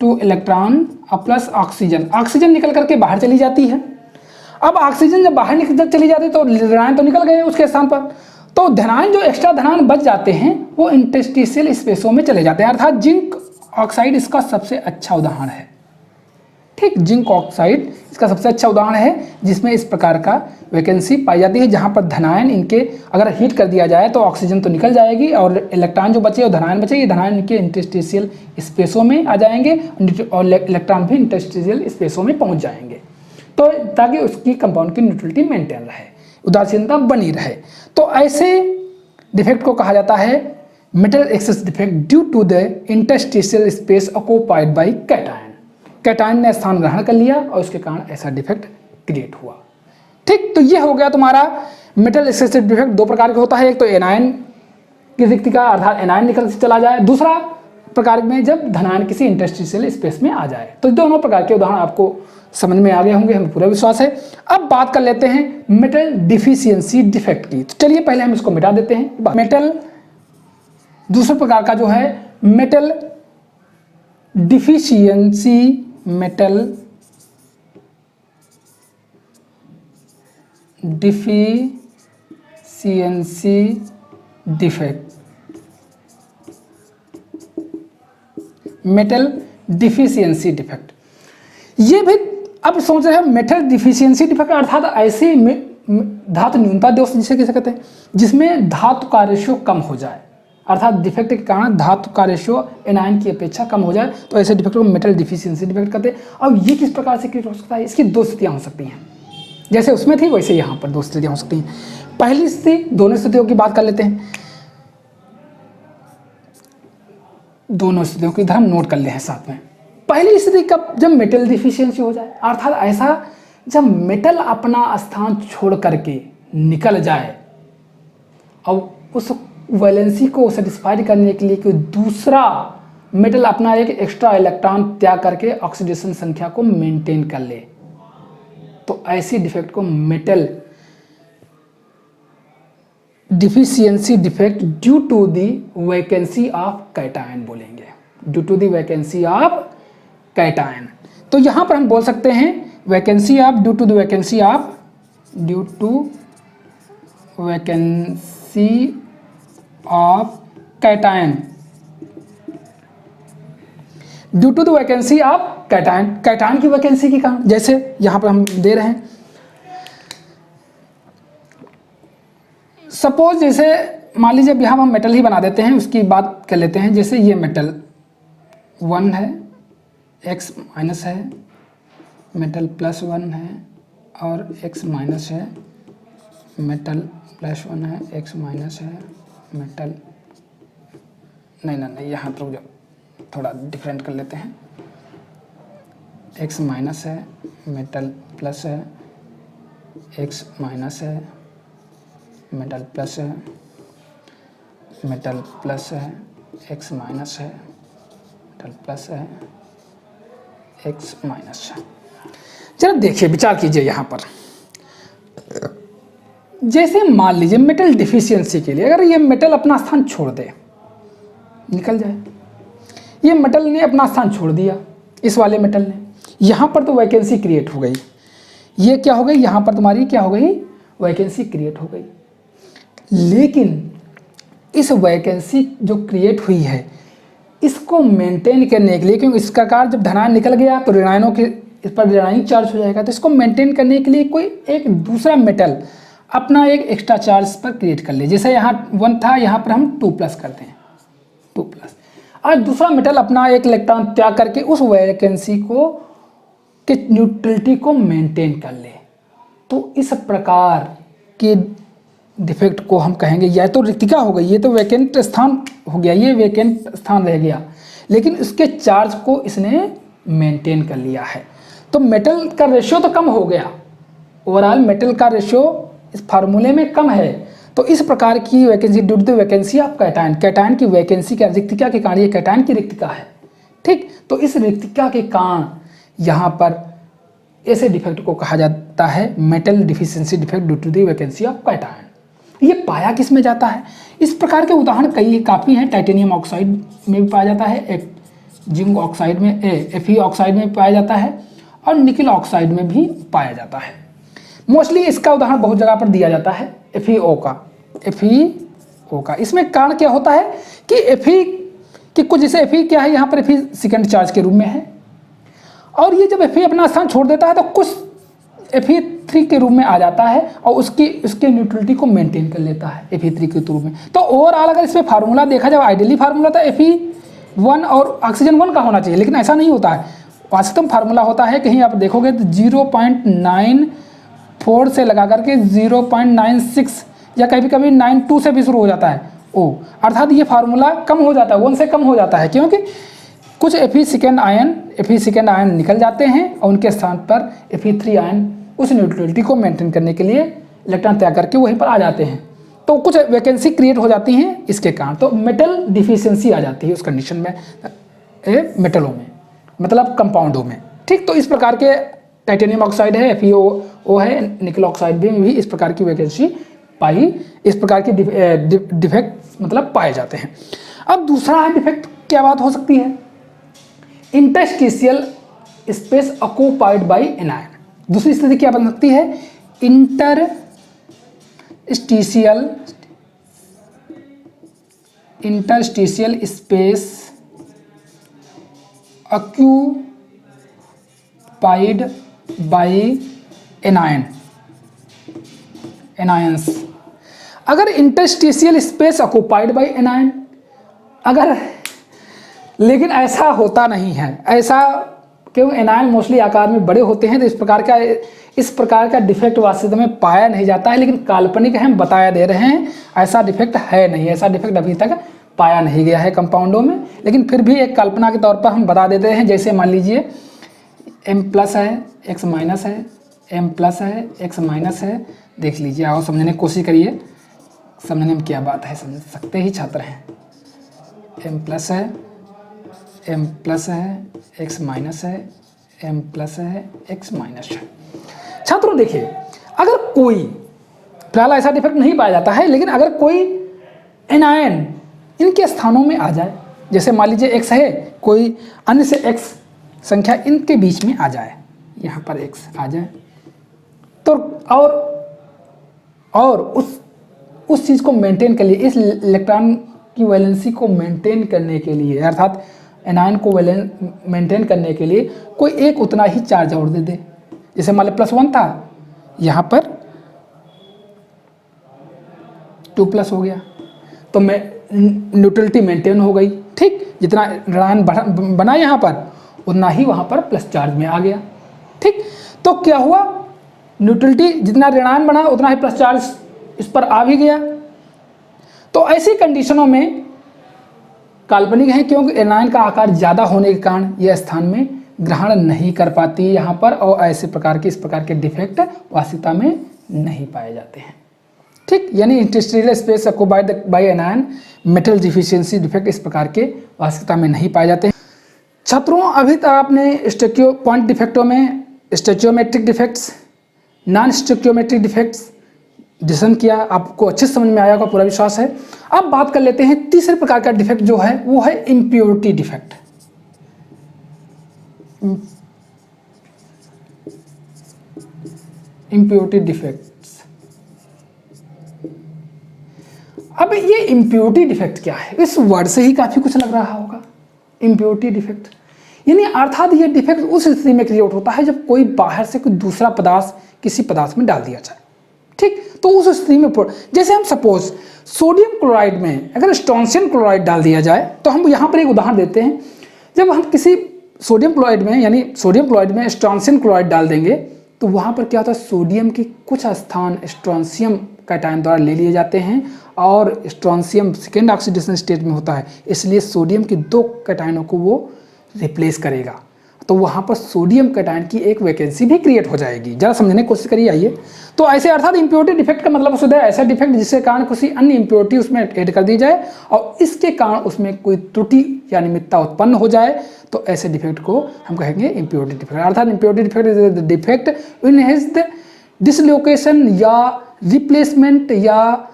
2 इलेक्ट्रॉन और प्लस ऑक्सीजन, ऑक्सीजन निकल करके बाहर चली जाती है। अब ऑक्सीजन जब बाहर निकल चली जाती है तो ऋणायन तो निकल गए उसके स्थान पर, तो धनायन जो एक्स्ट्रा धनायन बच जाते हैं वो इंटरस्टिशियल स्पेसों में चले जाते हैं, अर्थात जिंक ऑक्साइड इसका सबसे अच्छा उदाहरण है। ठीक, जिंक ऑक्साइड इसका सबसे अच्छा उदाहरण है जिसमें इस प्रकार का वैकेंसी पाई जाती है, जहां पर धनायन इनके अगर हीट कर दिया जाए तो ऑक्सीजन तो निकल जाएगी और इलेक्ट्रॉन जो बचे और धनायन बचे, ये धनायन इनके इंटरस्टिशियल स्पेसों में आ जाएंगे और इलेक्ट्रॉन भी इंटरस्टिशियल स्पेसों में पहुंच जाएंगे, तो ताकि उसकी कंपाउंड की न्यूट्रलिटी मेंटेन रहे, उदासीनता बनी रहे। तो ऐसे डिफेक्ट को कहा जाता है metal excess defect due to the interstitial space occupied by cation. Cation ने स्थान ग्रहण कर लिया और उसके कारण ऐसा डिफेक्ट क्रिएट हुआ। ठीक, तो ये हो गया तुम्हारा मेटल एक्सेस डिफेक्ट। दो प्रकार का होता है, एक तो एनायन की रिक्ति का, अर्थात एनायन निकल से चला जाए, दूसरा प्रकार में जब धनायन किसी इंटरस्टिशियल स्पेस में आ जाए। तो दोनों प्रकार के उदाहरण आपको समझ में आ गए होंगे, हमें पूरा विश्वास है। अब बात कर लेते हैं मेटल डिफिशियंसी डिफेक्ट की। तो चलिए पहले हम इसको मिटा देते हैं। मेटल दूसरे प्रकार का जो है metal deficiency, metal deficiency defect, metal deficiency defect. ये भी अब सोच रहे हैं मेटल डिफिशियंसी डिफेक्ट अर्थात ऐसी धातु न्यूनता दोष जिसे कह सकते हैं, जिसमें धातु का रेशियो कम हो जाए, अर्थात डिफेक्ट के कारण धातु का रेशियो एनायन की अपेक्षा कम हो जाए, तो ऐसे डिफेक्ट को मेटल डिफिशियंसी डिफेक्ट कहते हैं। अब ये किस प्रकार से क्रिएट हो सकता है, इसकी दो स्थितियाँ हो सकती हैं, जैसे उसमें थी वैसे यहाँ पर दो स्थितियाँ हो सकती हैं। पहली स्थिति, दोनों स्थितियों की बात कर लेते हैं, दोनों स्थितियों की इधर हम नोट कर ले हैं साथ में। पहली स्थिति कब, जब मेटल डिफिशियंसी हो जाए, अर्थात ऐसा जब मेटल अपना स्थान छोड़ करके निकल जाए और उस वैलेंसी को सेटिस्फाई करने के लिए कोई दूसरा मेटल अपना एक एक्स्ट्रा इलेक्ट्रॉन त्याग करके ऑक्सीडेशन संख्या को मेंटेन कर ले, तो ऐसी डिफेक्ट को metal deficiency defect due to the vacancy of cation बोलेंगे, due to the vacancy of cation. तो यहां पर हम बोल सकते हैं vacancy of, due to the vacancy of, due to vacancy of cation, due to the vacancy of cation, cation की vacancy के कारण। जैसे यहां पर हम दे रहे हैं, सपोज जैसे मान लीजिए यहाँ हम मेटल ही बना देते हैं, उसकी बात कर लेते हैं। जैसे ये मेटल 1 है, x माइनस है, मेटल +1 है और x माइनस है, मेटल +1 है, x माइनस है, मेटल नहीं यहाँ तो थोड़ा डिफरेंट कर लेते हैं। x माइनस है, मेटल प्लस है, x माइनस है, मेटल प्लस है, मेटल प्लस है, x माइनस है, मेटल प्लस है, x माइनस है। जरा देखिए, विचार कीजिए यहाँ पर। जैसे मान लीजिए मेटल डिफिशियंसी के लिए अगर ये मेटल अपना स्थान छोड़ दे, निकल जाए, ये मेटल ने अपना स्थान छोड़ दिया, इस वाले मेटल ने, यहाँ पर तो वैकेंसी क्रिएट हो गई। ये क्या हो गई, यहाँ पर तुम्हारी क्या हो गई, वैकेंसी क्रिएट हो गई। लेकिन इस वैकेंसी जो क्रिएट हुई है, इसको मेंटेन करने के लिए, क्योंकि इस प्रकार जब धनायन निकल गया तो ऋणायनों के इस पर ऋणायनिक चार्ज हो जाएगा, तो इसको मेंटेन करने के लिए कोई एक दूसरा मेटल अपना एक एक्स्ट्रा चार्ज पर क्रिएट कर ले। जैसे यहाँ 1 था, यहाँ पर हम 2+ करते हैं, 2+। आज दूसरा मेटल अपना एक इलेक्ट्रॉन त्याग करके उस वैकेंसी को के न्यूट्रलिटी को मेंटेन कर ले, तो इस प्रकार के डिफेक्ट को हम कहेंगे, या तो रिक्तिका हो गई, ये तो वैकेंट स्थान हो गया, ये वैकेंट स्थान रह गया, लेकिन इसके चार्ज को इसने मेंटेन कर लिया है, तो मेटल का रेशियो तो कम हो गया, ओवरऑल मेटल का रेशियो इस फार्मूले में कम है। तो इस प्रकार की vacancy, due to vacancy of cation, cation की वैकेंसी का रिक्तिका के कारण, ये कैटायन की रिक्तिका है, ठीक। तो इस रिक्तिका के कारण यहाँ पर ऐसे डिफेक्ट को कहा जाता है metal deficiency defect due to the vacancy of cation. ये पाया किस में जाता है, इस प्रकार के उदाहरण काफ़ी हैं। टाइटेनियम ऑक्साइड में भी पाया जाता है, जिंक ऑक्साइड में, Fe ऑक्साइड में भी पाया जाता है, और निकल ऑक्साइड में भी पाया जाता है। मोस्टली इसका उदाहरण बहुत जगह पर दिया जाता है, FeO का। इसमें कारण क्या होता है कि Fe कि कुछ, जैसे Fe क्या है, यहाँ पर Fe सेकेंड चार्ज के रूप में है, और ये जब Fe अपना स्थान छोड़ देता है तो कुछ Fe3 के रूप में आ जाता है और उसके न्यूट्रलिटी को मेंटेन कर लेता है Fe3 के रूप में। तो ओवरऑल अगर इसमें फार्मूला देखा जाए, आइडियली फार्मूला तो Fe1 और ऑक्सीजन 1 का होना चाहिए, लेकिन ऐसा नहीं होता है। वास्तव फार्मूला होता है, कहीं आप देखोगे तो 0.94 से लगा करके 0.96 या कभी कभी 92 से भी शुरू हो जाता है ओ, अर्थात ये फार्मूला कम हो जाता है, 1 से कम हो जाता है, क्योंकि कुछ Fe सेकेंड आयन निकल जाते हैं और उनके स्थान पर Fe3 आयन उस न्यूट्रलिटी को मेंटेन करने के लिए इलेक्ट्रॉन त्याग करके वहीं पर आ जाते हैं, तो कुछ वैकेंसी क्रिएट हो जाती हैं इसके कारण, तो मेटल डिफिशियंसी आ जाती है उस कंडीशन में, मेटलों में, मतलब कंपाउंडों में, ठीक। तो इस प्रकार के टाइटेनियम ऑक्साइड है, FeO है, निकल ऑक्साइड में भी इस प्रकार की वैकेंसी इस प्रकार के डिफेक्ट मतलब पाए जाते हैं। अब दूसरा डिफेक्ट क्या बात हो सकती है, interstitial space occupied by anion. दूसरी स्थिति क्या बन सकती है, interstitial space occupied by anions. अगर interstitial space occupied by anion, अगर, लेकिन ऐसा होता नहीं है, ऐसा क्यों, एनायन मोस्टली आकार में बड़े होते हैं, तो इस प्रकार का डिफेक्ट वास्तव में पाया नहीं जाता है, लेकिन काल्पनिक हम बताया दे रहे हैं, ऐसा डिफेक्ट है नहीं, ऐसा डिफेक्ट अभी तक पाया नहीं गया है कंपाउंडों में, लेकिन फिर भी एक कल्पना के तौर पर हम बता देते हैं। जैसे मान लीजिए M+ है, X- है, M+ है, X- है, देख लीजिए, आओ समझने की कोशिश करिए, समझने में क्या बात है, समझ सकते ही छात्र हैं। M+ है, m प्लस है, x माइनस है, m प्लस है, x माइनस है। छात्रों देखिए, अगर कोई फिलहाल ऐसा डिफेक्ट नहीं पाया जाता है, लेकिन अगर कोई एनायन इनके स्थानों में आ जाए, जैसे मान लीजिए x है, कोई अन्य से x संख्या इनके बीच में आ जाए, यहाँ पर x आ जाए, तो और उस चीज़ को मेंटेन के लिए, इस इलेक्ट्रॉन की वैलेंसी को मेंटेन करने के लिए, अर्थात एनायन को मेंटेन करने के लिए कोई एक उतना ही चार्ज और दे दे। जैसे मान लो +1 था, यहाँ पर 2+ हो गया, तो न्यूट्रलिटी मेंटेन हो गई। ठीक, जितना ऋणायन बना यहाँ पर, उतना ही वहाँ पर प्लस चार्ज में आ गया। ठीक, तो क्या हुआ, न्यूट्रलिटी जितना ऋणायन बना उतना ही प्लस चार्ज इस पर आ भी गया। तो ऐसी कंडीशनों में काल्पनिक है, क्योंकि एनायन का आकार ज़्यादा होने के कारण यह स्थान में ग्रहण नहीं कर पाती यहाँ पर, और ऐसे प्रकार के इस प्रकार के डिफेक्ट वास्तविकता में नहीं पाए जाते हैं। ठीक, यानी Interstellar space occupied bye anion metal deficiency defect इस प्रकार के वास्तविकता में नहीं पाए जाते हैं। छात्रों, अभी तक आपने पॉइंट डिफेक्टों में स्टोइचियोमेट्रिक डिफेक्ट्स, नॉन स्टोइचियोमेट्रिक डिफेक्ट्स डिस्कशन किया, आपको अच्छे समझ में आया होगा, पूरा विश्वास है। अब बात कर लेते हैं तीसरे प्रकार का डिफेक्ट जो है, वो है इम्प्योरिटी डिफेक्ट। Impurity defects. अब ये इम्प्योरिटी डिफेक्ट क्या है, इस वर्ड से ही काफी कुछ लग रहा होगा। इम्प्योरिटी डिफेक्ट यानी अर्थात ये डिफेक्ट उस स्थिति में क्रिएट होता है जब कोई बाहर से कोई दूसरा पदार्थ किसी पदार्थ में डाल दिया जाए। ठीक, तो उस स्थिति में जैसे हम सपोज सोडियम क्लोराइड में अगर स्ट्रोंशियम क्लोराइड डाल दिया जाए, तो हम यहाँ पर एक उदाहरण देते हैं। जब हम किसी सोडियम क्लोराइड में, यानी सोडियम क्लोराइड में स्ट्रोंशियम क्लोराइड डाल देंगे, तो वहाँ पर क्या होता है, सोडियम के कुछ स्थान स्ट्रोंशियम कैटायन द्वारा ले लिए जाते हैं, और स्ट्रोंशियम सेकेंड ऑक्सीडेशन स्टेट में होता है, इसलिए सोडियम के 2 कैटायनों को वो रिप्लेस करेगा। तो वहाँ पर सोडियम कैटायन की एक वैकेंसी भी क्रिएट हो जाएगी। जरा समझने की कोशिश करिए। आइए, तो ऐसे अर्थात इम्प्योरिटी डिफेक्ट का मतलब होता है ऐसा डिफेक्ट जिसके कारण किसी अन्य इम्प्योरिटी उसमें ऐड कर दी जाए और इसके कारण उसमें कोई त्रुटि या निमित्ता उत्पन्न हो जाए, तो ऐसे डिफेक्ट को हम कहेंगे इम्प्योरिटी डिफेक्ट। अर्थात impurity defect is the defect in his the dislocation या रिप्लेसमेंट या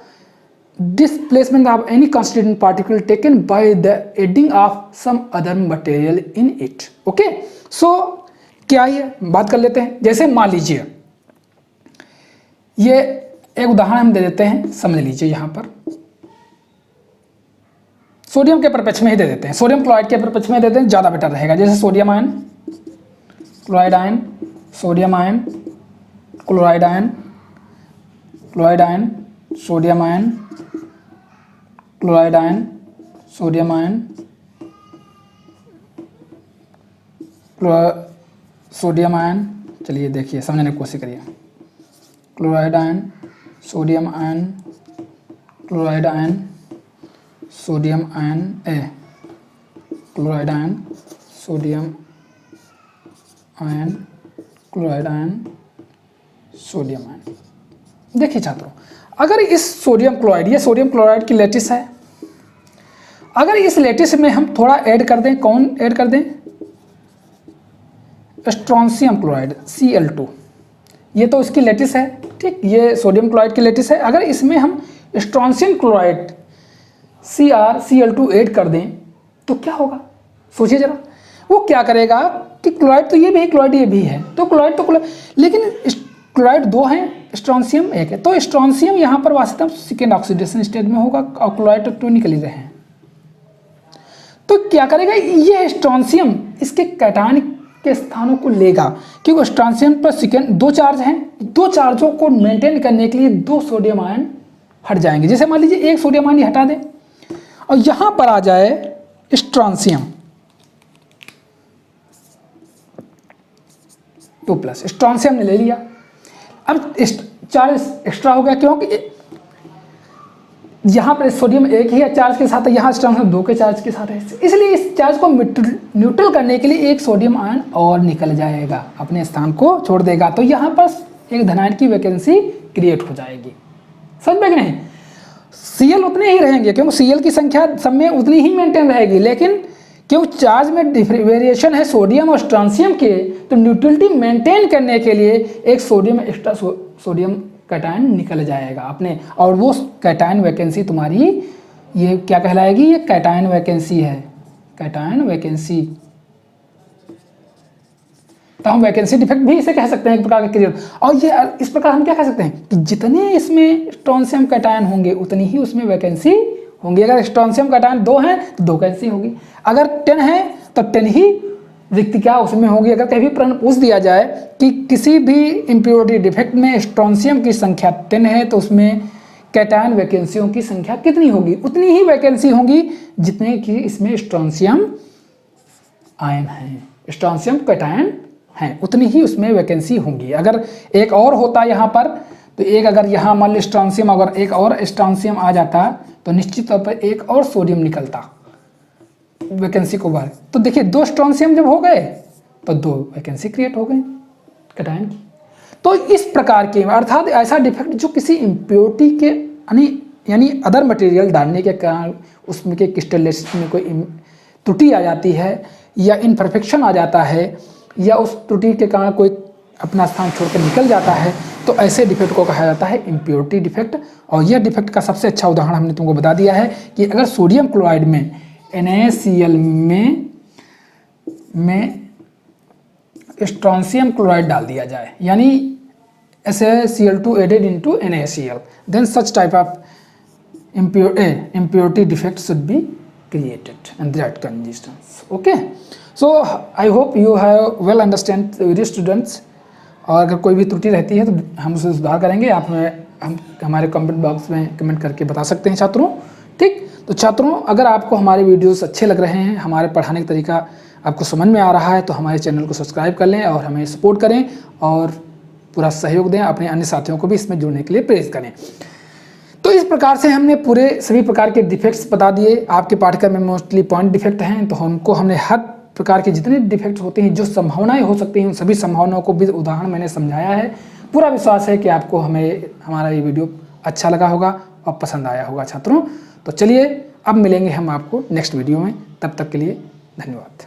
displacement of any constituent particle taken by the adding of some other material in it. Okay, so क्या ये बात कर लेते हैं। जैसे मान लीजिए, ये एक उदाहरण हम दे देते हैं, समझ लीजिए। यहाँ पर सोडियम के परिप्रेक्ष्य में ही दे देते हैं, सोडियम क्लोराइड के परिप्रेक्ष्य में दे देते हैं, ज़्यादा बेटर रहेगा। जैसे sodium ion, chloride ion, sodium ion, chloride ion, chloride ion, sodium ion, chloride ion, sodium ion, sodium ion. चलिए देखिए, समझने की कोशिश करिए। Chloride ion, sodium ion, chloride ion, sodium ion, chloride ion, sodium ion, chloride ion, sodium ion. देखिए छात्रों, अगर इस सोडियम क्लोराइड, ये सोडियम क्लोराइड की लेटिस है, अगर इस लेटिस में हम थोड़ा ऐड कर दें, कौन ऐड कर दें, स्ट्रोंशियम क्लोराइड Cl2, ये तो इसकी लेटिस है। ठीक, ये सोडियम क्लोराइड की लेटिस है। अगर इसमें हम स्ट्रोंशियम क्लोराइड Cl2 ऐड कर दें, तो क्या होगा, सोचिए जरा। वो क्या करेगा कि क्लोराइड तो ये भी है, क्लोराइड ये भी है, तो क्लोराइड तो क्लोराइड, लेकिन क्लोराइड 2 हैं, स्ट्रोंशियम 1 है, तो स्ट्रोंशियम यहाँ पर वास्तव में सेकेंड ऑक्सीडेशन स्टेट में होगा और क्लोराइड तो निकल ही रहे हैं। तो क्या करेगा, ये स्ट्रोंशियम इसके कैटायन के स्थानों को लेगा, क्योंकि स्ट्रोंशियम पर सेकेंड 2 चार्ज हैं, 2 चार्जों को मेंटेन करने के लिए 2 सोडियम आयन हट जाएंगे। जैसे मान लीजिए 1 सोडियम आयन हटा दें और यहाँ पर आ जाए स्ट्रोंशियम 2+, स्ट्रोंशियम ने ले लिया। अब चार्ज एक्स्ट्रा हो गया, क्योंकि यहाँ पर सोडियम 1 ही चार्ज के साथ है, यहाँ स्ट्रोंशियम 2 के चार्ज के साथ है, इसलिए इस चार्ज को न्यूट्रल करने के लिए 1 सोडियम आयन और निकल जाएगा, अपने स्थान को छोड़ देगा। तो यहाँ पर एक धनायन की वैकेंसी क्रिएट हो जाएगी। समझ में कि नहीं, Cl उतने ही रहेंगे, क्योंकि Cl की संख्या सब में उतनी ही मेंटेन रहेगी, लेकिन क्यों चार्ज में वेरिएशन है सोडियम और स्ट्रांसियम के, तो न्यूट्रलिटी मेंटेन करने के लिए एक सोडियम एक्स्ट्रा सोडियम कैटायन निकल जाएगा अपने, और वो कैटायन वैकेंसी तुम्हारी ये क्या कहलाएगी, ये कैटायन वैकेंसी है, कैटायन वैकेंसी। तो हम वैकेंसी डिफेक्ट भी इसे कह सकते हैं एक प्रकार का। और ये इस प्रकार हम क्या कह सकते हैं कि जितने इसमें स्ट्रोंशियम कैटायन होंगे उतनी ही उसमें वैकेंसी होंगी। अगर स्ट्रोंशियम कैटायन 2 हैं तो 2 वैकेंसी होगी, अगर 10 है तो 10 ही रिक्ति क्या उसमें होगी। अगर कभी प्रश्न पूछ दिया जाए कि किसी भी इम्प्योरिटी डिफेक्ट में स्ट्रोंशियम की संख्या 10 है तो उसमें कैटायन वैकेंसियों की संख्या कितनी होगी, उतनी ही वैकेंसी होंगी जितने की इसमें स्ट्रोंशियम आयन है, स्ट्रोंशियम कैटायन हैं, उतनी ही उसमें वैकेंसी होंगी। अगर एक और होता यहाँ पर तो एक, अगर यहाँ मान ली स्ट्रोंशियम, अगर एक और स्ट्रोंशियम आ जाता तो निश्चित तौर पर एक और सोडियम निकलता वैकेंसी को बाहर। तो देखिए 2 स्ट्रोंशियम जब हो गए तो 2 वैकेंसी क्रिएट हो गई कैटायन की। तो इस प्रकार के अर्थात ऐसा डिफेक्ट जो किसी इम्प्योरिटी के यानी अदर मटेरियल डालने के कारण उसमें के क्रिस्टलाइजेशन में कोई त्रुटि आ जाती है या इनपरफेक्शन आ जाता है या उस त्रुटि के कारण कोई अपना स्थान छोड़कर निकल जाता है, तो ऐसे डिफेक्ट को कहा जाता है इम्प्योरिटी डिफेक्ट। और यह डिफेक्ट का सबसे अच्छा उदाहरण हमने तुमको बता दिया है कि अगर सोडियम क्लोराइड में NaCl में स्ट्रोंशियम क्लोराइड डाल दिया जाए, यानी SaCl2 added into NaCl, then such type of impurity defect should be created in that conditions. Okay, so I hope you have well understand the students. और अगर कोई भी त्रुटि रहती है तो हम उसे सुधार करेंगे, आप हम हमारे कमेंट बॉक्स में कमेंट करके बता सकते हैं छात्रों। ठीक, तो छात्रों अगर आपको हमारे वीडियोस अच्छे लग रहे हैं, हमारे पढ़ाने का तरीका आपको समझ में आ रहा है, तो हमारे चैनल को सब्सक्राइब कर लें और हमें सपोर्ट करें और पूरा सहयोग दें, अपने अन्य साथियों को भी इसमें जुड़ने के लिए प्रेरित करें। तो इस प्रकार से हमने पूरे सभी प्रकार के डिफेक्ट्स बता दिए। आपके पाठ्यक्रम में मोस्टली पॉइंट डिफेक्ट हैं, तो हमको हमने हर प्रकार के जितने डिफेक्ट्स होते हैं, जो संभावनाएं हो सकती हैं, उन सभी संभावनाओं को भी उदाहरण मैंने समझाया है। पूरा विश्वास है कि आपको हमारा ये वीडियो अच्छा लगा होगा और पसंद आया होगा छात्रों। तो चलिए अब मिलेंगे हम आपको नेक्स्ट वीडियो में, तब तक के लिए धन्यवाद।